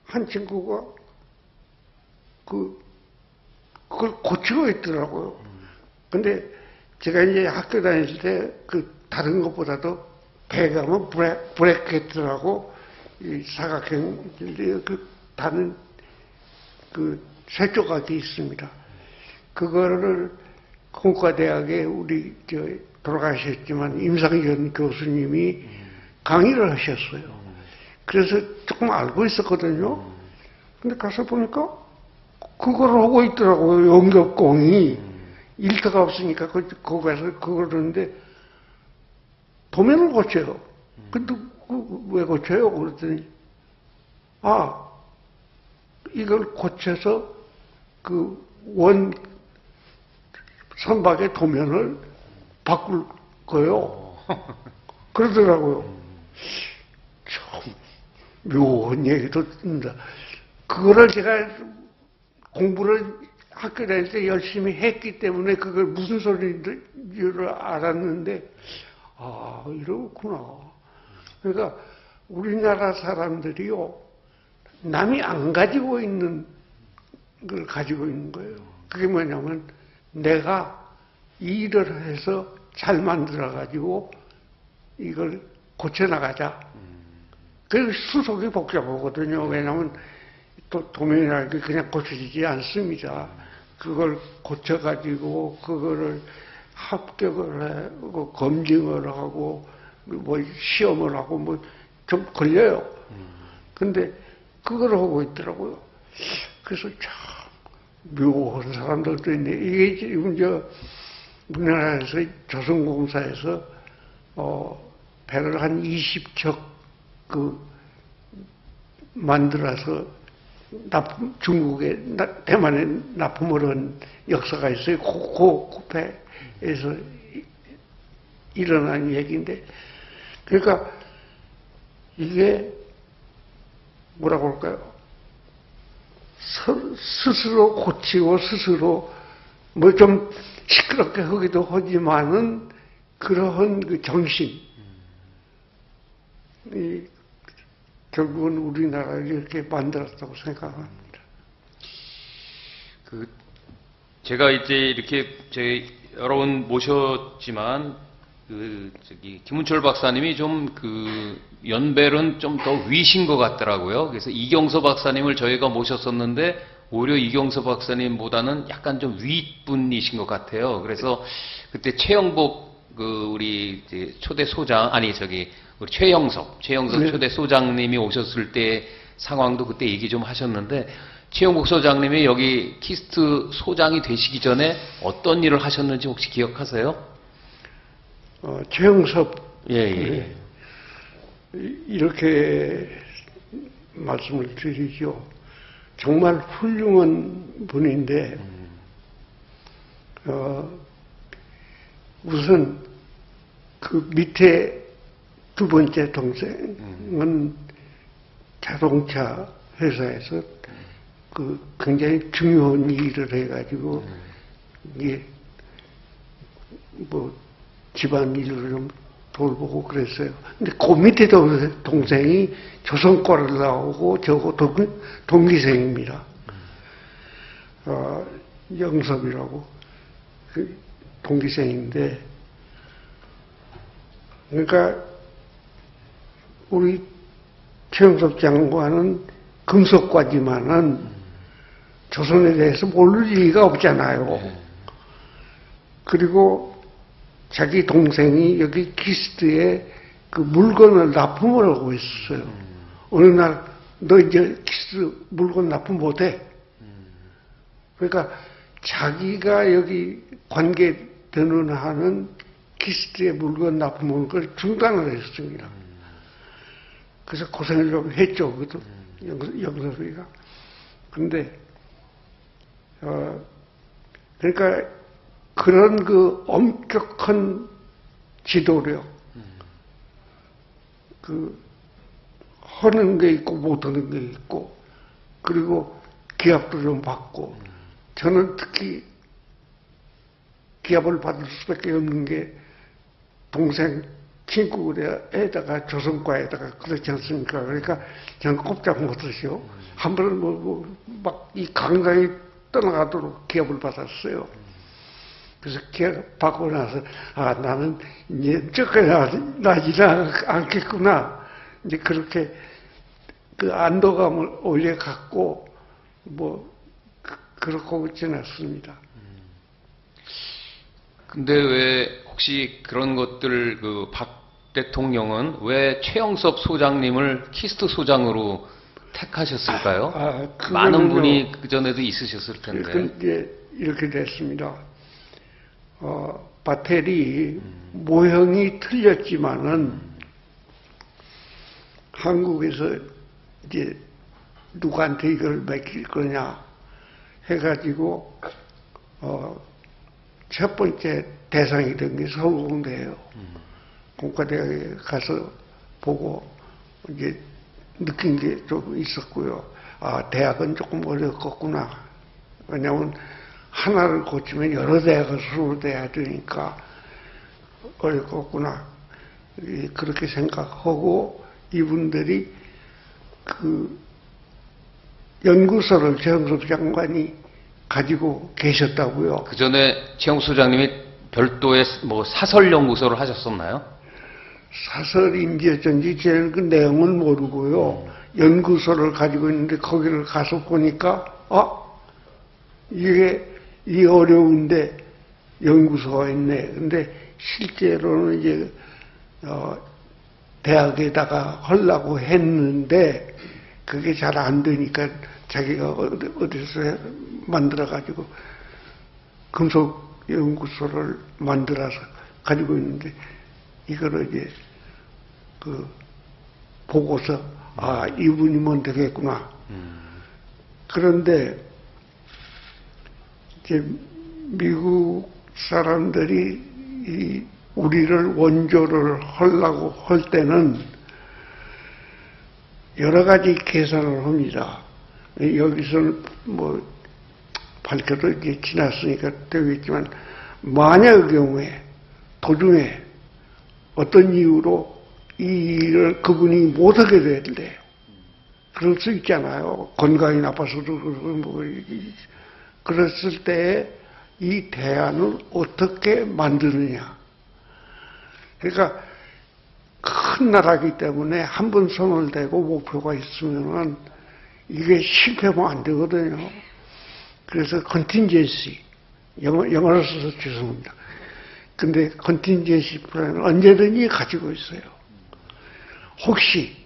한 친구가 그걸 고치고 있더라고요. 근데 제가 이제 학교 다닐 때 다른 것보다도 배 가면 브레켓이라고 이 사각형 다는 세 조각이 있습니다. 그거를 공과대학에 우리 돌아가셨지만 임상현 교수님이 강의를 하셨어요. 그래서 조금 알고 있었거든요. 근데 가서 보니까 그걸 하고 있더라고요. 용접공이. 일터가 없으니까 거기 가서 그걸 하는데 도면을 고쳐요. 근데 왜 고쳐요? 그랬더니 이걸 고쳐서 선박의 도면을 바꿀 거요. 그러더라고요. 참 묘한 얘기도 듣는다. 그거를 제가 공부를 학교 다닐 때 열심히 했기 때문에 그걸 무슨 소리인지를 알았는데 이렇구나. 그러니까 우리나라 사람들이요, 남이 안 가지고 있는 걸 가지고 있는 거예요. 그게 뭐냐면 내가 이 일을 해서 잘 만들어가지고 이걸 고쳐나가자. 그 수속이 복잡하거든요. 왜냐하면 도면이라는 게 그냥 고쳐지지 않습니다. 그걸 고쳐가지고 그거를 합격을 하고 검증을 하고 뭐 시험을 하고 뭐 좀 걸려요. 근데 그걸 하고 있더라고요. 그래서 참 묘한 사람들도 있네. 이게 지금 우리나라에서 조선공사에서 배를 한 20척 만들어서 중국에 대만에 납품을 한 역사가 있어요. 그 배에서 일어난 얘기인데, 그러니까 이게 뭐라고 할까요? 스스로 고치고 스스로 뭐 좀 시끄럽게 하기도 하지만은 그러한 그 정신, 결국은 우리나라를 이렇게 만들었다고 생각합니다. 제가 이제 이렇게 여러 번 모셨지만 김훈철 박사님이 좀 연배는 좀 더 위신 것 같더라고요. 그래서 이경서 박사님을 저희가 모셨었는데 오히려 이경서 박사님보다는 약간 좀 윗분이신 것 같아요. 그래서 그때 최영복 우리 초대 소장 우리 최영섭 네. 초대 소장님이 오셨을 때 상황도 그때 얘기 좀 하셨는데, 최영복 소장님이 여기 키스트 소장이 되시기 전에 어떤 일을 하셨는지 혹시 기억하세요? 최영섭. 예. 이렇게 말씀을 드리죠. 정말 훌륭한 분인데, 우선 그 밑에 두 번째 동생은 자동차 회사에서 굉장히 중요한 일을 해가지고, 이게 집안 일을 좀 돌보고 그랬어요. 근데 그 밑에 동생이 조선과를 나오고 저거 동기생입니다. 영섭이라고 동기생인데, 그러니까 우리 최영섭 장관은 금속과지만은 조선에 대해서 모를 리가 없잖아요. 그리고 자기 동생이 여기 키스트에 물건을 납품을 하고 있었어요. 어느 날, 너 이제 키스트 물건 납품 못해. 그러니까 자기가 여기 관계되는 한은 키스트에 물건 납품하는 걸 중단을 했습니다. 그래서 고생을 좀 했죠. 그것도 영섭이가. 근데, 그러니까 그런 엄격한 지도력, 하는 게 있고 못하는 게 있고, 그리고 기합도 좀 받고, 저는 특히 기합을 받을 수밖에 없는 게 동생 친구에다가 조선과에다가 그렇지 않습니까? 그러니까 저는 꼼짝 못하시오. 한 번은 막 이 강당에 떠나가도록 기합을 받았어요. 그래서 기합 받고 나서 나는 이제 저까지 나지 않겠구나. 이제 그렇게 안도감을 올려 갖고 그렇고 지났습니다. 근데 왜 혹시 그런 것들 박 대통령은 왜 최영섭 소장님을 키스트 소장으로 택하셨을까요? 많은 분이 그 전에도 있으셨을 텐데. 이제 이렇게 됐습니다. 바텔이 모형이 틀렸지만은 한국에서 이제 누구한테 이걸 맡길 거냐 해가지고 첫 번째 대상이 된 게 서울공대예요. 공과대학에 가서 보고 이제 느낀 게 좀 있었고요. 대학은 조금 어렵겠구나. 왜냐하면 하나를 고치면 여러 대학을 수료돼야 되니까 어렵겠구나. 그렇게 생각하고 이분들이 연구소를 최영섭 장관이 가지고 계셨다고요. 그 전에 최영섭 소장님이 별도의 사설 연구소를 하셨었나요? 사설인지 어쩐지 저는 그 내용은 모르고요. 연구소를 가지고 있는데 거기를 가서 보니까 이게 이 어려운데 연구소가 있네. 근데 실제로는 이제 대학에다가 하려고 했는데 그게 잘 안 되니까 자기가 어디서 만들어가지고 금속 연구소를 만들어서 가지고 있는데 이거를 이제 보고서 이분이면 되겠구나. 그런데 이제 미국 사람들이 우리를 원조를 하려고 할 때는 여러 가지 계산을 합니다. 여기서는 뭐 밝혀도 이제 지났으니까 되겠지만 만약의 경우에 도중에 어떤 이유로 이 일을 그분이 못하게 될래요. 그럴 수 있잖아요. 건강이 나빠서도 그러고 뭐 그랬을 때 이 대안을 어떻게 만드느냐. 그러니까 큰 나라이기 때문에 한 번 손을 대고 목표가 있으면은 이게 실패하면 안 되거든요. 그래서 컨틴전시 영어로 써서 죄송합니다. 근데 컨틴전시 플랜은 언제든지 가지고 있어요. 혹시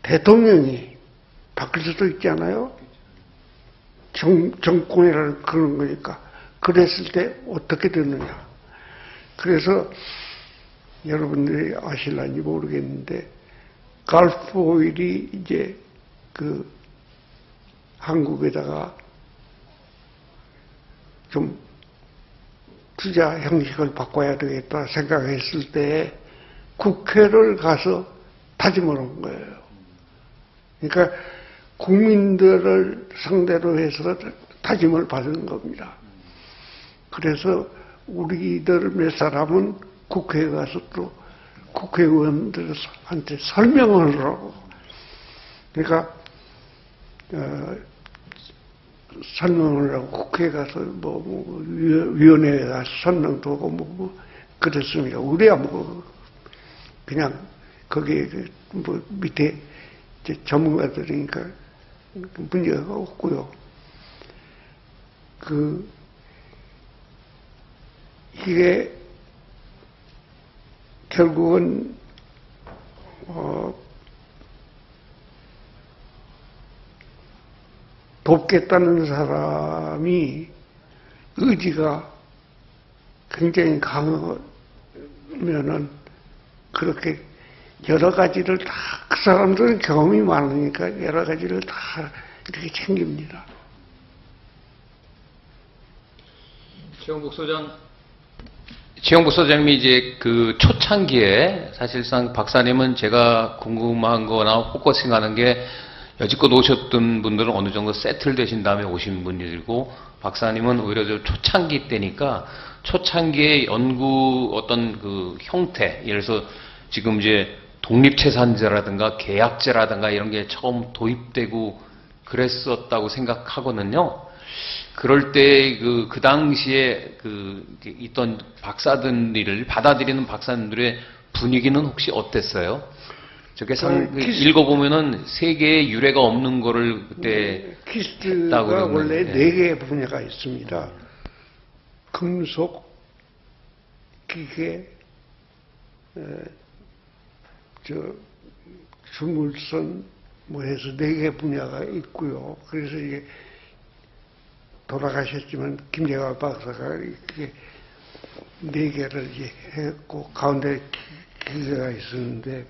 대통령이 바뀔 수도 있잖아요. 정권이라는 그런 거니까. 그랬을 때 어떻게 되느냐. 그래서 여러분들이 아실런지 모르겠는데 갈프 오일이 이제 한국에다가 좀 투자 형식을 바꿔야 되겠다 생각했을 때 국회를 가서 다짐을 한 거예요. 그러니까 국민들을 상대로 해서 다짐을 받은 겁니다. 그래서 우리들 몇 사람은 국회에 가서 또 국회의원들한테 설명을 하라고. 그러니까 설명을 하고 국회에 가서 위원회에 가서 설명도 하고 뭐 그랬습니다. 우리야 뭐 그냥 거기에 뭐 밑에 전문가들이니까 문제가 없고요. 이게 결국은 돕겠다는 사람이 의지가 굉장히 강하면은 그렇게 여러 가지를 다, 그 사람들은 경험이 많으니까 여러 가지를 다 이렇게 챙깁니다. 최영복 소장님이 이제 그 초창기에 사실상 박사님은 제가 궁금한 거나 포커싱 하는 게 여지껏 오셨던 분들은 어느 정도 세틀 되신 다음에 오신 분들이고 박사님은 오히려 저 초창기 때니까 초창기의 연구 어떤 그 형태, 예를 들어서 지금 이제 독립채산제라든가 계약제라든가 이런 게 처음 도입되고 그랬었다고 생각하거든요. 그럴 때 그 당시에 있던 박사들을 받아들이는 박사님들의 분위기는 혹시 어땠어요? 저게 읽어보면은 세계에 유례가 없는 거를 그때 키스트가 원래 네 개의 분야가 있습니다. 금속, 기계, 주물선 뭐 해서 네 개 분야가 있고요. 그래서 이게 돌아가셨지만 김재화 박사가 이렇게 네 개를 이제 했고 가운데 기계가 있었는데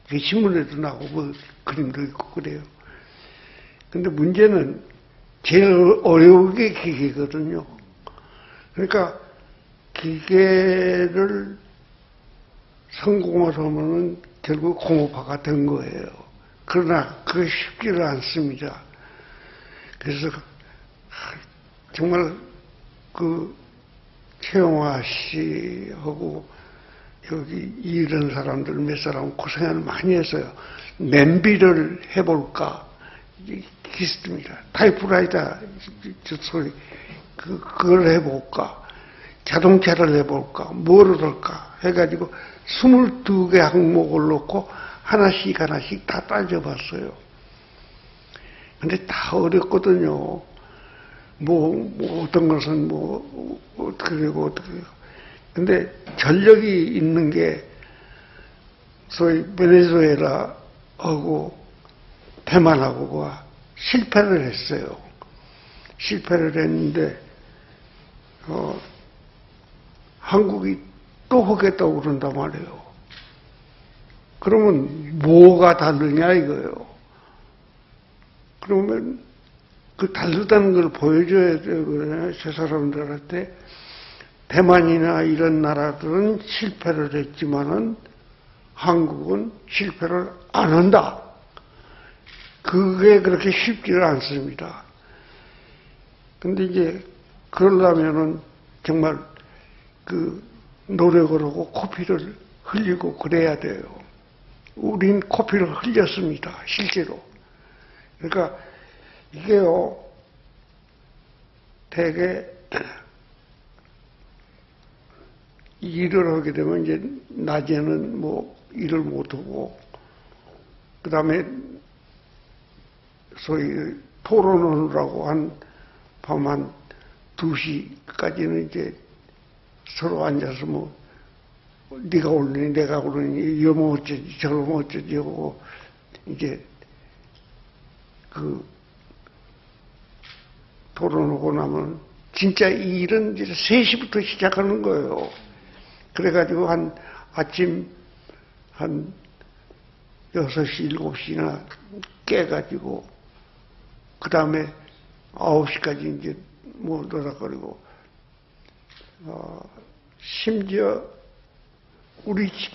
신문에도 나오고 뭐 그림도 있고 그래요. 근데 문제는 제일 어려운 게 기계거든요. 그러니까 기계를 성공을 하면은 결국 공업화가 된 거예요. 그러나 그게 쉽지를 않습니다. 그래서 정말 최영화 씨하고 여기 이런 사람들 몇 사람 고생을 많이 했어요. 냄비를 해볼까? 키스트입니다. 타이프라이터 소리 그걸 해볼까? 자동차를 해볼까? 뭐를 할까? 해가지고 22개 항목을 놓고 하나씩 다 따져봤어요. 근데 다 어렵거든요. 어떤 것은 어떻게 되고 어떻게 되고. 근데 전력이 있는 게 소위 베네수엘라하고 대만하고가 실패를 했어요. 실패를 했는데 한국이 또 하겠다고 그런단 말이에요. 그러면 뭐가 다르냐 이거예요. 그러면 그 다르다는 걸 보여줘야 되거든요. 저 사람들한테. 대만이나 이런 나라들은 실패를 했지만은 한국은 실패를 안 한다. 그게 그렇게 쉽지는 않습니다. 근데 이제 그러려면은 정말 그 노력을 하고 코피를 흘리고 그래야 돼요. 우린 코피를 흘렸습니다. 실제로. 그러니까 이게요, 되게 일을 하게 되면 이제 낮에는 뭐 일을 못하고, 그 다음에 소위 토론하느라고 밤 한 2시까지는 이제 서로 앉아서 뭐, 네가 오르니 내가 오르니 이러면 어쩌지 저러면 어쩌지 하고 이제 그 토론하고 나면 진짜 이 일은 이제 3시부터 시작하는 거예요. 그래가지고 아침 한 6시, 7시나 깨가지고 그 다음에 9시까지 이제 뭐 노닥거리고 심지어 우리 집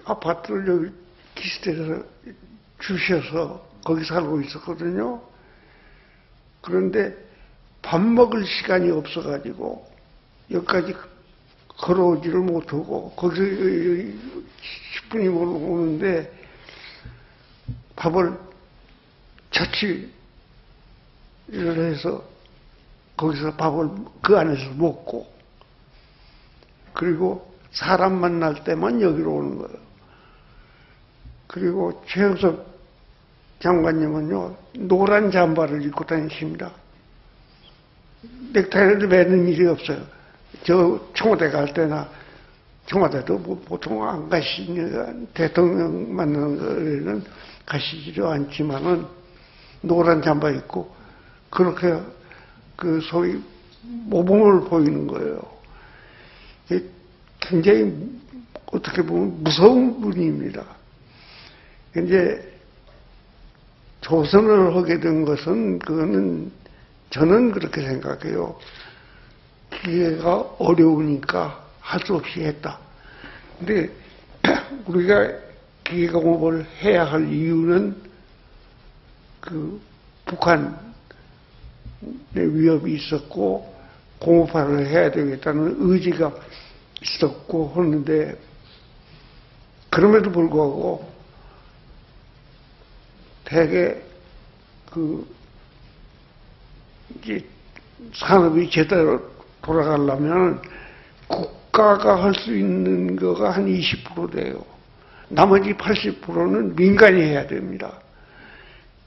아파트를 여기 기스에서 주셔서 거기 살고 있었거든요. 그런데 밥 먹을 시간이 없어가지고 여기까지 걸어오지를 못하고 거기서 10분이 오는데 밥을 자취를 해서 거기서 밥을 그 안에서 먹고 그리고 사람 만날 때만 여기로 오는 거예요. 그리고 최영석 장관님은요, 노란 잠바를 입고 다니십니다. 넥타이를 매는 일이 없어요. 저 청와대 갈 때나, 청와대도 뭐 보통 안 가시니까 대통령 만나는 거에는 가시지도 않지만은 노란 잠바 입고 그렇게 그 소위 모범을 보이는 거예요. 굉장히 어떻게 보면 무서운 분입니다. 이제 조선을 하게 된 것은 그거는 저는 그렇게 생각해요. 기회가 어려우니까 할 수 없이 했다. 근데 우리가 기계공업을 해야 할 이유는 그 북한의 위협이 있었고 공업화를 해야 되겠다는 의지가 있었고 하는데 그럼에도 불구하고 대개 이제 산업이 제대로 돌아가려면 국가가 할 수 있는 거가 한 20% 돼요. 나머지 80%는 민간이 해야 됩니다.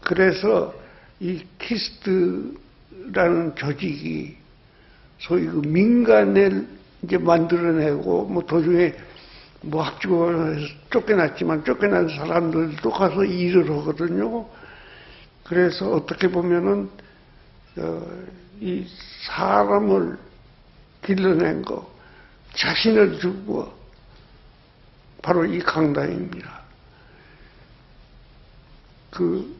그래서 이 키스트라는 조직이 소위 그 민간을 이제 만들어내고 뭐 도중에 뭐 합주해서 쫓겨났지만 쫓겨난 사람들도 가서 일을 하거든요. 그래서 어떻게 보면은 이 사람을 길러낸 거, 자신을 주고 바로 이 강단입니다. 그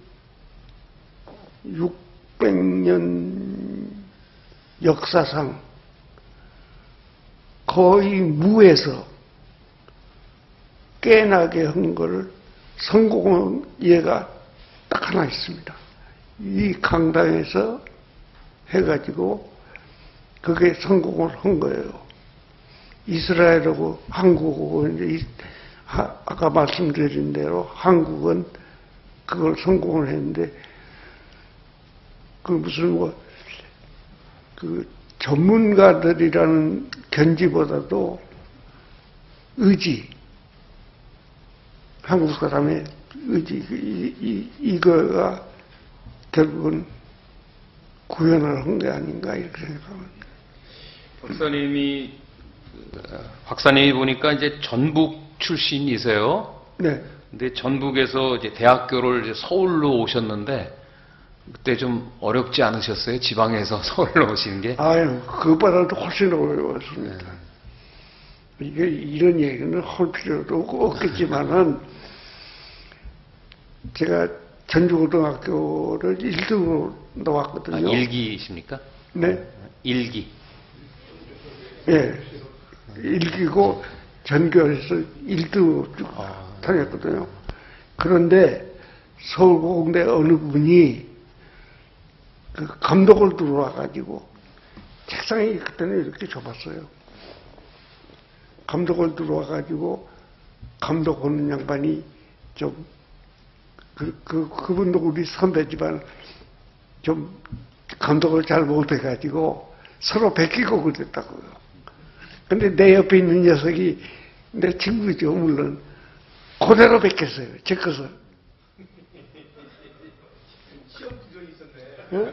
600년 역사상 거의 무에서 깨나게 한 걸 성공한 예가 딱 하나 있습니다. 이 강당에서 해가지고 그게 성공을 한 거예요. 이스라엘하고 한국하고 이제 아까 말씀드린 대로 한국은 그걸 성공을 했는데 그 무슨 그 전문가들이라는 견지보다도 의지, 한국 사람의 의지, 이거가 결국은 구현을 한 게 아닌가 이렇게 생각합니다. 박사님이 보니까 이제 전북 출신이세요. 네. 근데 전북에서 이제 대학교를 이제 서울로 오셨는데 그때 좀 어렵지 않으셨어요? 지방에서 서울로 오시는 게? 아유, 그보다도 훨씬 어려웠습니다. 이게 이런 얘기는 할 필요도 없겠지만은 제가 전주고등학교를 1등으로 나왔거든요. 아, 1기십니까? 네. 1기. 예. 1기고 전교에서 1등으로 쭉 다녔거든요. 그런데 서울고공대 어느 분이 그 감독을 들어와가지고 책상이 그때는 이렇게 좁았어요. 감독을 들어와가지고 감독 하는 양반이 좀 그분도 우리 선배지만 좀 감독을 잘 못해가지고 서로 베끼고 그랬다고요. 근데 내 옆에 있는 녀석이 내 친구죠, 물론. 그대로 베꼈어요, 제 것을. 어?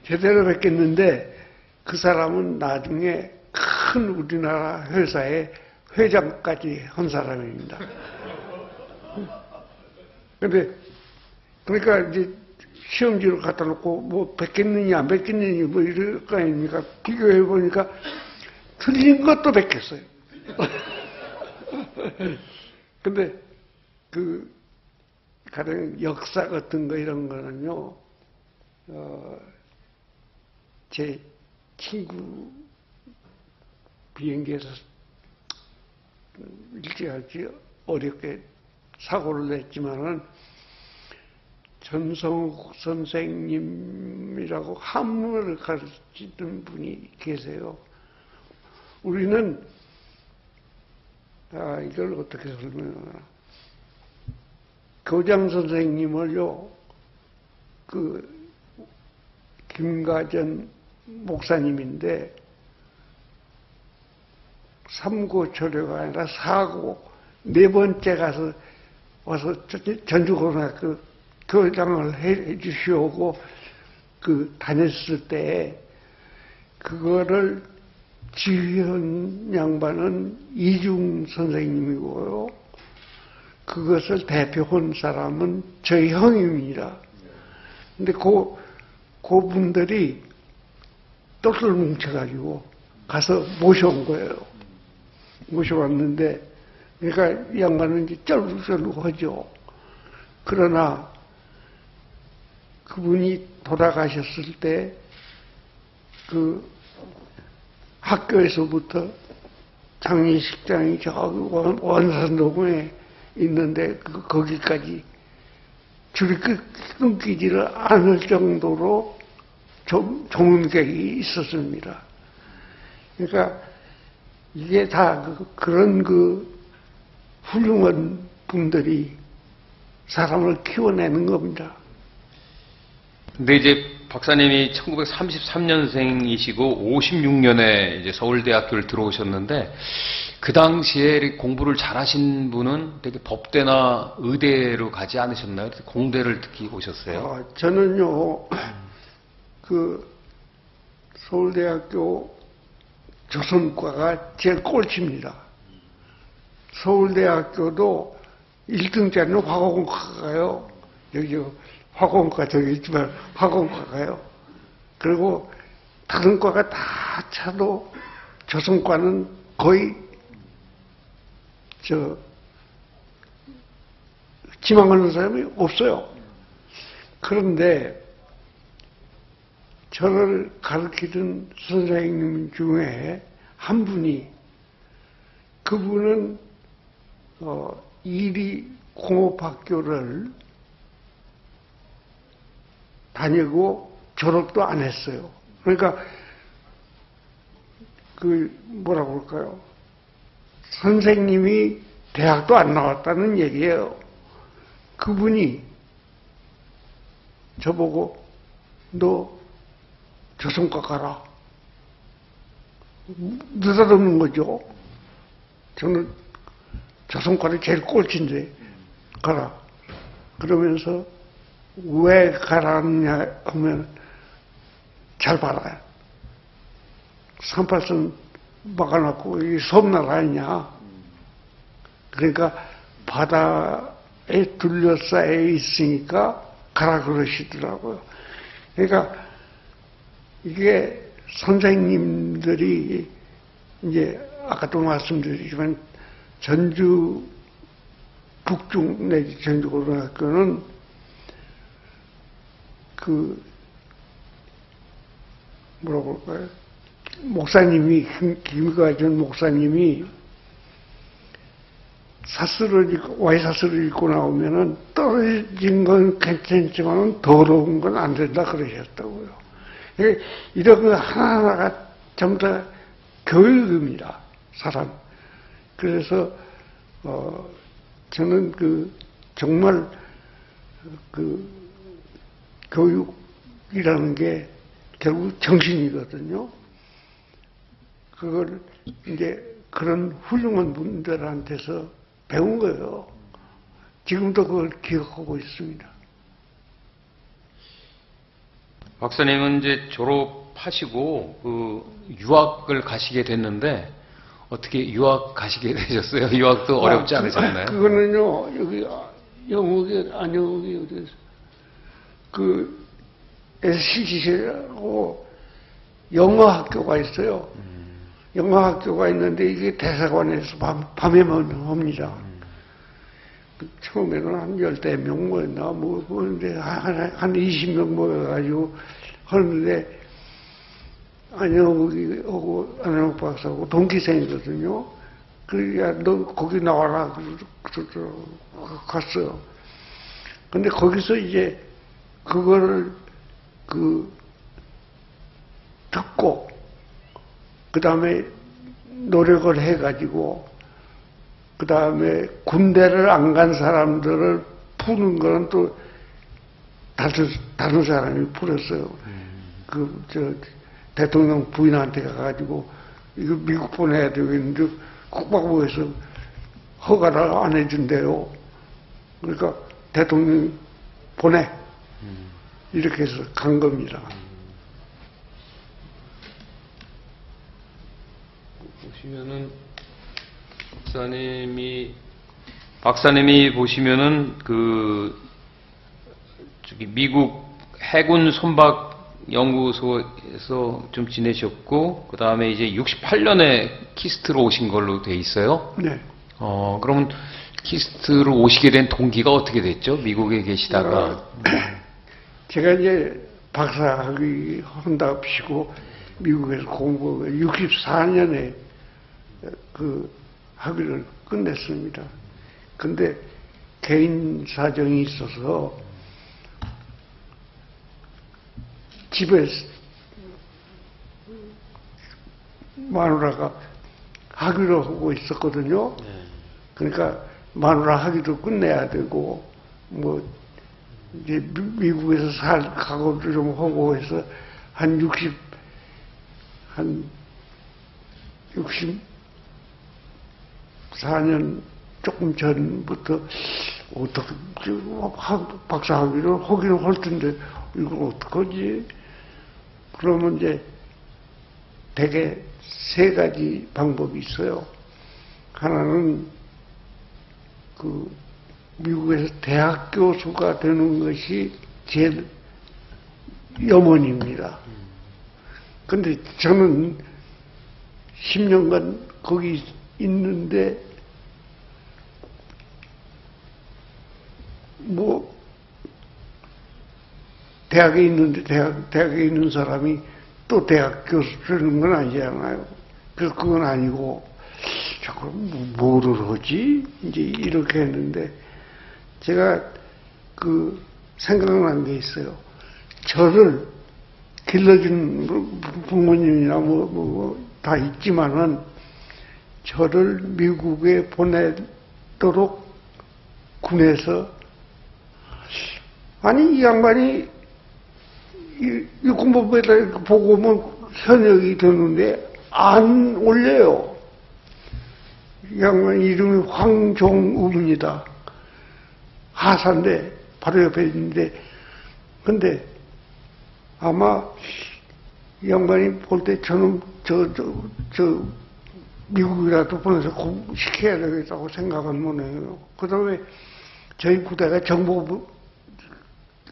제대로 베꼈는데 그 사람은 나중에 큰 우리나라 회사의 회장까지 한 사람입니다. 근데 그러니까 이제 시험지를 갖다 놓고 뭐 베꼈느냐 안 베꼈느냐 뭐 이럴 거 아닙니까? 비교해 보니까 틀린 것도 베꼈어요. 근데 그 가령 역사 같은 거 이런 거는요, 제 친구 비행기에서 일찌감치 어렵게 사고를 냈지만은 전성욱 선생님이라고 한문을 가르치던 분이 계세요. 우리는 이걸 어떻게 설명하나? 교장 선생님을요, 그 김가전 목사님인데 3고 초려가 아니라 4고 네 번째 가서 와서 전주고등학교 교장을 해 주시오고 그 다녔을 때 그거를 지휘한 양반은 이중 선생님이고요. 그것을 대표한 사람은 저희 형입니다. 근데 그분들이 똘똘 뭉쳐가지고 가서 모셔온 거예요. 모셔왔는데, 그러니까 이 양반은 이제 쩔룩쩔룩하죠. 그러나 그분이 돌아가셨을 때 그 학교에서부터 장례식장이 저기 원산동에 있는데 거기까지 줄이 끊기지를 않을 정도로 조문객이 있었습니다. 그러니까 이게 다 그런 훌륭한 분들이 사람을 키워내는 겁니다. 근데 이제 박사님이 1933년생이시고 56년에 이제 서울대학교를 들어오셨는데 그 당시에 공부를 잘하신 분은 되게 법대나 의대로 가지 않으셨나요? 공대를 특히 오셨어요? 저는요, 그 서울대학교 조선과가 제일 꼴찌입니다. 서울대학교도 1등짜리는 화공과가요. 여기 화공과 저기 있지만 화공과가요. 그리고 다른 과가 다 차도 조선과는 거의 지망하는 사람이 없어요. 그런데 저를 가르치던 선생님 중에 한 분이 그분은 이리 공업학교를 다니고 졸업도 안 했어요. 그러니까 뭐라고 할까요? 선생님이 대학도 안 나왔다는 얘기예요. 그분이 저보고 너 조선과 가라. 느닷없는 거죠. 저는 조선과를 제일 꼴찌인데 가라. 그러면서 왜 가라냐 하면 잘 봐라. 38선 막아놓고 이 섬나라 아니냐. 그러니까 바다 둘러싸여 있으니까 가라 그러시더라고요. 그러니까 이게 선생님들이 이제 아까도 말씀드리지만 전주 북중 내지 전주고등학교는 그 뭐라고 할까요? 목사님이 김과전 목사님이 와이사스를 읽고 나오면은 떨어진 건 괜찮지만 더러운 건 안 된다 그러셨다고요. 이런 거 하나하나가 전부 다 교육입니다, 사람. 그래서 저는 정말 교육이라는 게 결국 정신이거든요. 그걸 이제 그런 훌륭한 분들한테서 배운 거예요. 지금도 그걸 기억하고 있습니다. 박사님은 이제 졸업하시고 유학을 가시게 됐는데 어떻게 유학 가시게 되셨어요? 유학도 어렵지 않으셨나요? 그거는요, 여기 여기 SCG라고 영어학교가 있어요. 영어학교가 있는데 이게 대사관에서 밤에만 합니다. 처음에는 한 10명 모였나, 근데 한 20명 모여가지고 하는데, 안영욱하고 안영욱 박사하고 동기생이거든요. 그러니까 너 거기 나와라. 그러더라고. 갔어요. 근데 거기서 이제 그거를 듣고, 그 다음에 노력을 해가지고, 그 다음에 군대를 안 간 사람들을 푸는 거는 또 다른 사람이 풀었어요. 대통령 부인한테 가가지고, 이거 미국 보내야 되겠는데, 국방부에서 허가를 안 해준대요. 그러니까 대통령이 보내. 이렇게 해서 간 겁니다. 보시면은 박사님이 보시면은 미국 해군 선박 연구소에서 좀 지내셨고, 그 다음에 이제 68년에 키스트로 오신 걸로 돼 있어요. 네. 그러면 키스트로 오시게 된 동기가 어떻게 됐죠? 미국에 계시다가. 제가 이제 박사학위 한답시고 미국에서 공부 64년에 학위를 끝냈습니다. 근데 개인 사정이 있어서 집에 마누라가 학위를 하고 있었거든요. 그러니까 마누라 학위도 끝내야 되고 이제 미국에서 살 각오를 좀 하고 해서 한 64년 조금 전부터 어떻게 박사 학위를 하기는 할 텐데 이걸 어떡하지? 그러면 이제 대개 세 가지 방법이 있어요. 하나는 미국에서 대학 교수가 되는 것이 제 염원입니다. 근데 저는 10년간 거기 있는데 대학에 있는데 대학에 있는 사람이 또 대학 교수 되는 건 아니잖아요. 그래서 그건 아니고 자꾸 뭐를 하지? 이제 이렇게 했는데 제가 생각난 게 있어요. 저를 길러준 부모님이나 다 있지만은 저를 미국에 보내도록 군에서 아니 이 양반이 육군법에다 보고 오면 현역이 되는데 안 올려요. 이 양반 이름이 황종욱입니다. 하사인데 바로 옆에 있는데 근데 아마 이 양반이 볼 때 저는 저 미국이라도 보내서 공부시켜야 되겠다고 생각은 못해요. 그 다음에 저희 부대가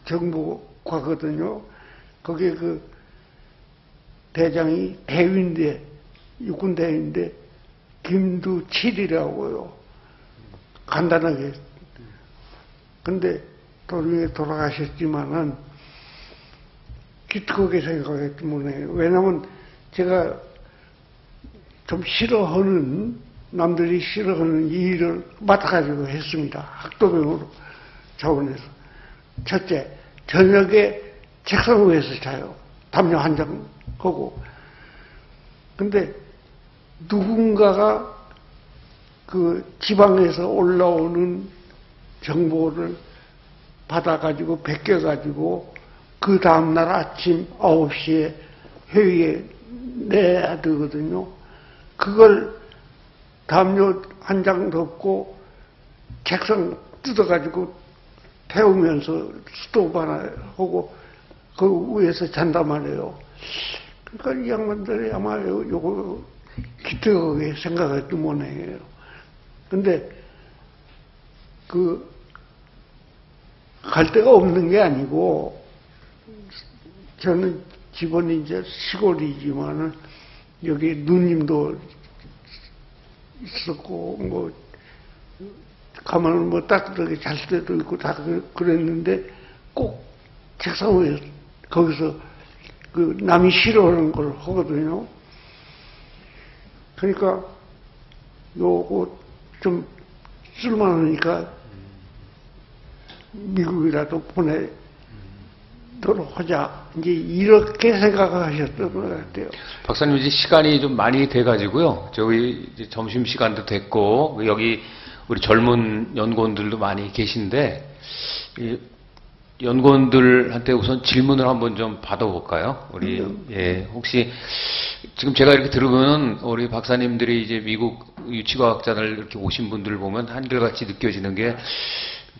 정보과거든요. 거기에 그 대장이 대위인데, 육군 대위인데, 김두칠이라고요. 간단하게. 근데 도중에 돌아가셨지만은, 기특하게 생각했기 때문에, 왜냐면 제가 좀 싫어하는, 남들이 싫어하는 일을 맡아가지고 했습니다. 학도병으로 자원해서. 첫째, 저녁에 책상 위에서 자요. 담요 한 장 하고. 근데 누군가가 그 지방에서 올라오는 정보를 받아가지고 베껴가지고 그 다음날 아침 9시에 회의에 내야 되거든요. 그걸 담요 한 장 덮고 책상 뜯어가지고 태우면서 스토브 하나 하고 그 위에서 잔단 말이에요. 그러니까 이 양반들이 아마 요거 기특하게 생각했기 모양이에요. 근데 갈 데가 없는 게 아니고 저는 집은 이제 시골이지만은 여기 누님도 있었고 뭐 가면은 뭐 따뜻하게 잘 때도 있고 다 그랬는데 꼭 책상 위에 거기서 그 남이 싫어하는 걸 하거든요. 그러니까 요거 좀 쓸만하니까 미국이라도 보내도록 하자. 이제 이렇게 생각하셨던 것 같아요. 박사님 이제 시간이 좀 많이 돼가지고요. 저희 이제 점심 시간도 됐고 여기 우리 젊은 연구원들도 많이 계신데 이 연구원들한테 우선 질문을 한번 좀 받아볼까요? 우리 예 혹시 지금 제가 이렇게 들으면 우리 박사님들이 이제 미국 유치과학자들 이렇게 오신 분들을 보면 한결같이 느껴지는 게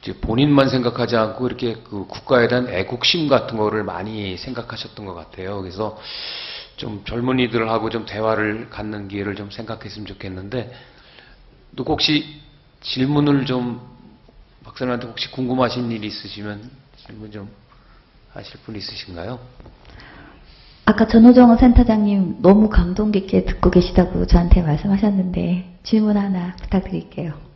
이제 본인만 생각하지 않고 이렇게 그 국가에 대한 애국심 같은 거를 많이 생각하셨던 것 같아요. 그래서 좀 젊은이들하고 좀 대화를 갖는 기회를 좀 생각했으면 좋겠는데 누구 혹시 질문을 좀 박사님한테 혹시 궁금하신 일이 있으시면 질문 좀 하실 분 있으신가요? 아까 전호정 센터장님 너무 감동 깊게 듣고 계시다고 저한테 말씀하셨는데 질문 하나 부탁드릴게요.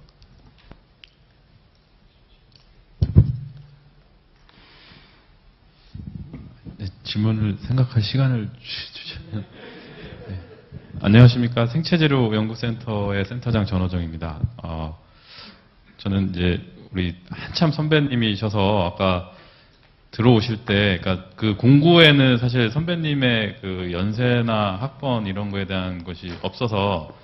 네, 질문을 생각할 시간을 주시면. 네. 안녕하십니까. 생체재료연구센터의 센터장 전호정입니다. 저는 이제 우리 한참 선배님이셔서 아까 들어오실 때, 그러니까 그 공고에는 사실 선배님의 그 연세나 학번 이런 거에 대한 것이 없어서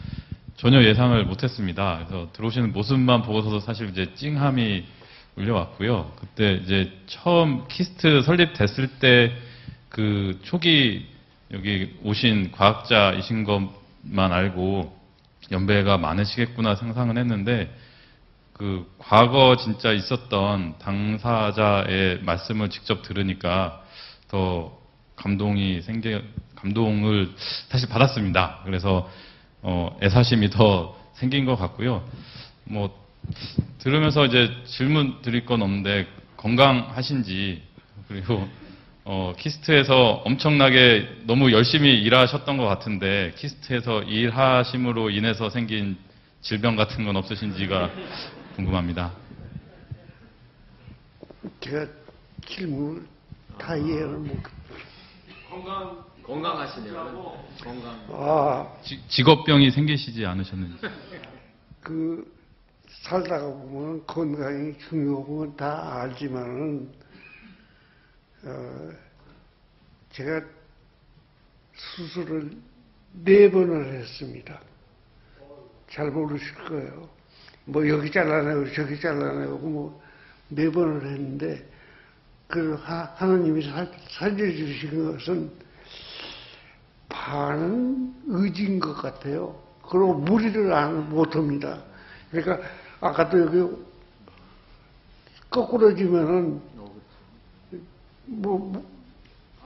전혀 예상을 못했습니다. 그래서 들어오시는 모습만 보고서도 사실 이제 찡함이 울려왔고요. 그때 이제 처음 키스트 설립됐을 때 그 초기 여기 오신 과학자이신 것만 알고 연배가 많으시겠구나 상상은 했는데 그 과거 진짜 있었던 당사자의 말씀을 직접 들으니까 더 감동을 사실 받았습니다. 그래서 애사심이 더 생긴 것 같고요. 뭐 들으면서 이제 질문 드릴 건 없는데 건강하신지 그리고 키스트에서 엄청나게 너무 열심히 일하셨던 것 같은데 키스트에서 일하심으로 인해서 생긴 질병 같은 건 없으신지가 궁금합니다. 제가 질문을 다 이해를 못. 건강하시냐면 건강. 직업병이 생기시지 않으셨는지. 살다가 보면 건강이 중요한 건 다 알지만은 제가 수술을 4번을 했습니다. 잘 모르실 거예요. 뭐 여기 잘라내고 저기 잘라내고 뭐 4번을 했는데 그 하나님이 살려주신 것은 반은 의지인 것 같아요. 그리고 무리를 못합니다. 그러니까 아까도 여기 거꾸러지면은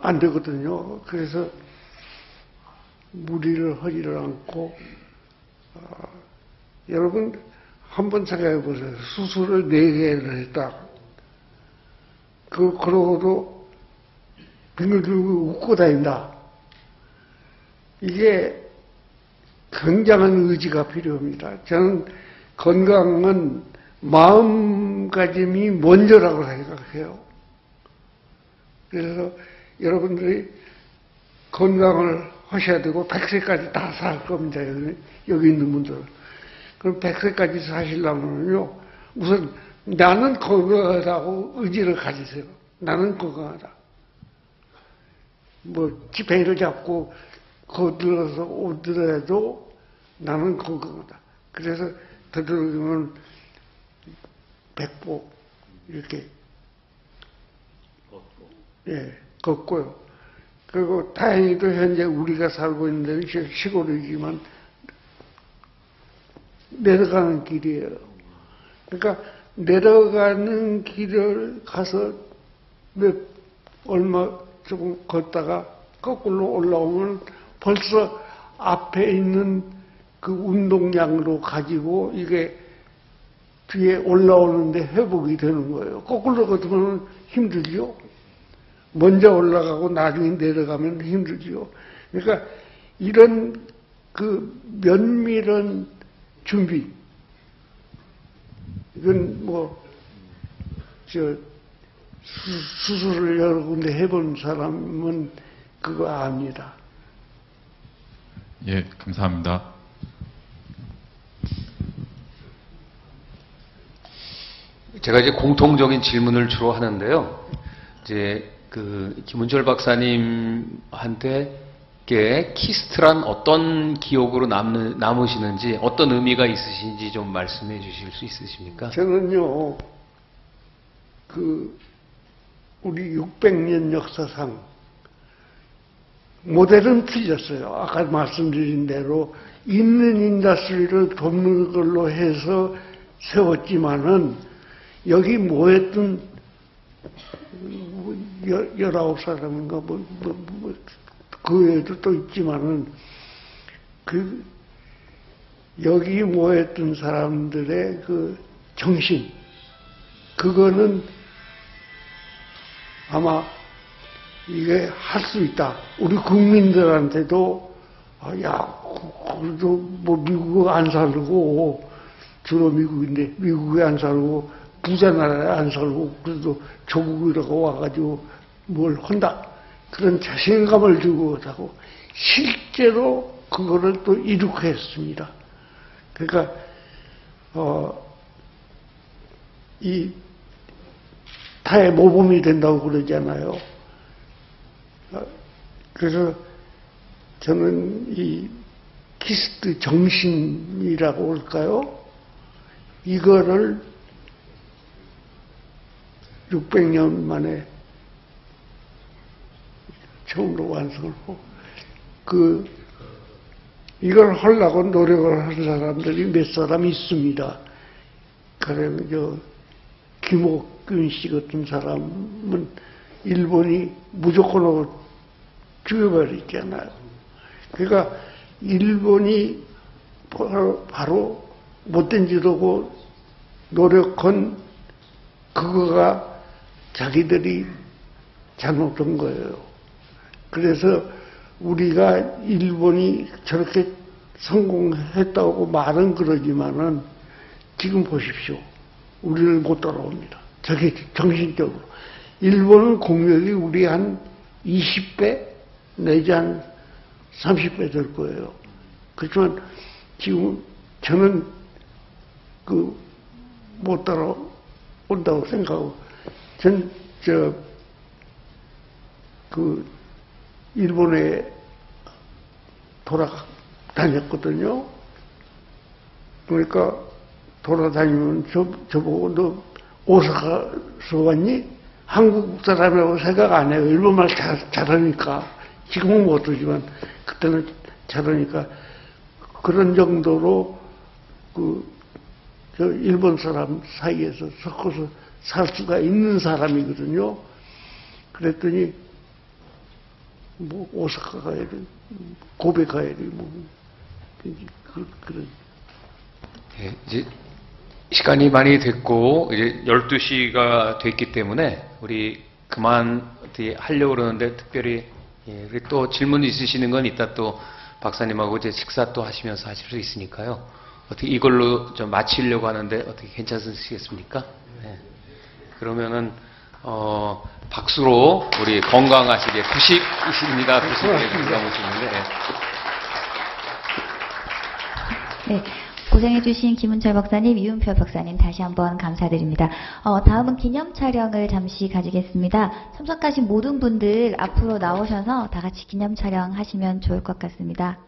안 되거든요. 그래서 무리를 하지를 않고 여러분 한번 생각해 보세요. 수술을 4개를 했다. 그러고도 빙글 들고 웃고 다닌다. 이게 굉장한 의지가 필요합니다. 저는 건강은 마음가짐이 먼저라고 생각해요. 그래서 여러분들이 건강을 하셔야 되고 100세까지 다 살 겁니다. 여기 있는 분들은. 그럼 100세까지 사시려면요. 우선 나는 건강하다고 의지를 가지세요. 나는 건강하다. 뭐 지팡이를 잡고 거들어서 오더라도 나는 건강하다. 그래서 되도록이면 백보 이렇게 걷고요. 그리고 다행히도 현재 우리가 살고 있는 데는 시골이지만 내려가는 길이에요. 그러니까 내려가는 길을 가서 얼마 조금 걷다가 거꾸로 올라오면 벌써 앞에 있는 그 운동량으로 가지고 이게 뒤에 올라오는데 회복이 되는 거예요. 거꾸로 걷으면 힘들죠. 먼저 올라가고 나중에 내려가면 힘들죠. 그러니까 이런 그 면밀한 준비, 이건 수술을 여러 군데 해본 사람은 그거 압니다. 예, 감사합니다. 제가 이제 공통적인 질문을 주로 하는데요. 이제 김훈철 박사님한테 키스트란 어떤 기억으로 남으시는지, 어떤 의미가 있으신지 좀 말씀해 주실 수 있으십니까? 저는요, 우리 600년 역사상 모델은 틀렸어요. 아까 말씀드린 대로 있는 인다스리를 돕는 걸로 해서 세웠지만은 여기 모였던 19사람인가 그 외에도 또 있지만은 여기 모였던 사람들의 그 정신, 그거는 아마 이게 할 수 있다. 우리 국민들한테도 그래도 미국 안 살고, 주로 미국인데 미국에 안 살고 부자 나라에 안 살고 그래도 조국이라고 와가지고 뭘 한다. 그런 자신감을 주고 하고 실제로 그거를 또 이룩했습니다. 그러니까 이 타의 모범이 된다고 그러잖아요. 그래서 저는 이 키스트 정신이라고 할까요? 이거를 600년 만에 처음으로 완성을 하고, 이걸 하려고 노력을 한 사람들이 몇 사람 있습니다. 그러면 김옥균 씨 같은 사람은 일본이 무조건 죽여버렸잖아요. 그러니까 일본이 바로 못된 짓하고 노력한 그거가 자기들이 잘못한 거예요. 그래서 우리가 일본이 저렇게 성공했다고 말은 그러지만은 지금 보십시오. 우리를 못 따라옵니다. 저게 정신적으로. 일본은 공격이 우리 한 20배 내지 한 30배 될 거예요. 그렇지만 지금 저는 못 따라온다고 생각하고, 일본에 돌아다녔거든요. 그러니까 돌아다니면 저보고 너 오사카에서 왔니? 한국 사람이라고 생각 안 해요. 일본말 잘하니까. 지금은 못하지만 그때는 잘하니까 그런 정도로 저 일본 사람 사이에서 섞어서 살 수가 있는 사람이거든요. 그랬더니 오사카 가야 돼, 고베 가야 돼, 그런. 예, 이제 시간이 많이 됐고 이제 12시가 됐기 때문에 우리 그만 어떻게 하려고 그러는데 특별히 우리 또 질문 있으시는 건 이따 또 박사님하고 이제 식사 또 하시면서 하실 수 있으니까요. 어떻게 이걸로 좀 마치려고 하는데 어떻게 괜찮으시겠습니까? 네. 그러면은 박수로 우리 건강하시게 90이십니다. 90에 건강하시는데. 네. 고생해주신 김훈철 박사님, 이윤표 박사님 다시 한번 감사드립니다. 다음은 기념 촬영을 잠시 가지겠습니다. 참석하신 모든 분들 앞으로 나오셔서 다 같이 기념 촬영 하시면 좋을 것 같습니다.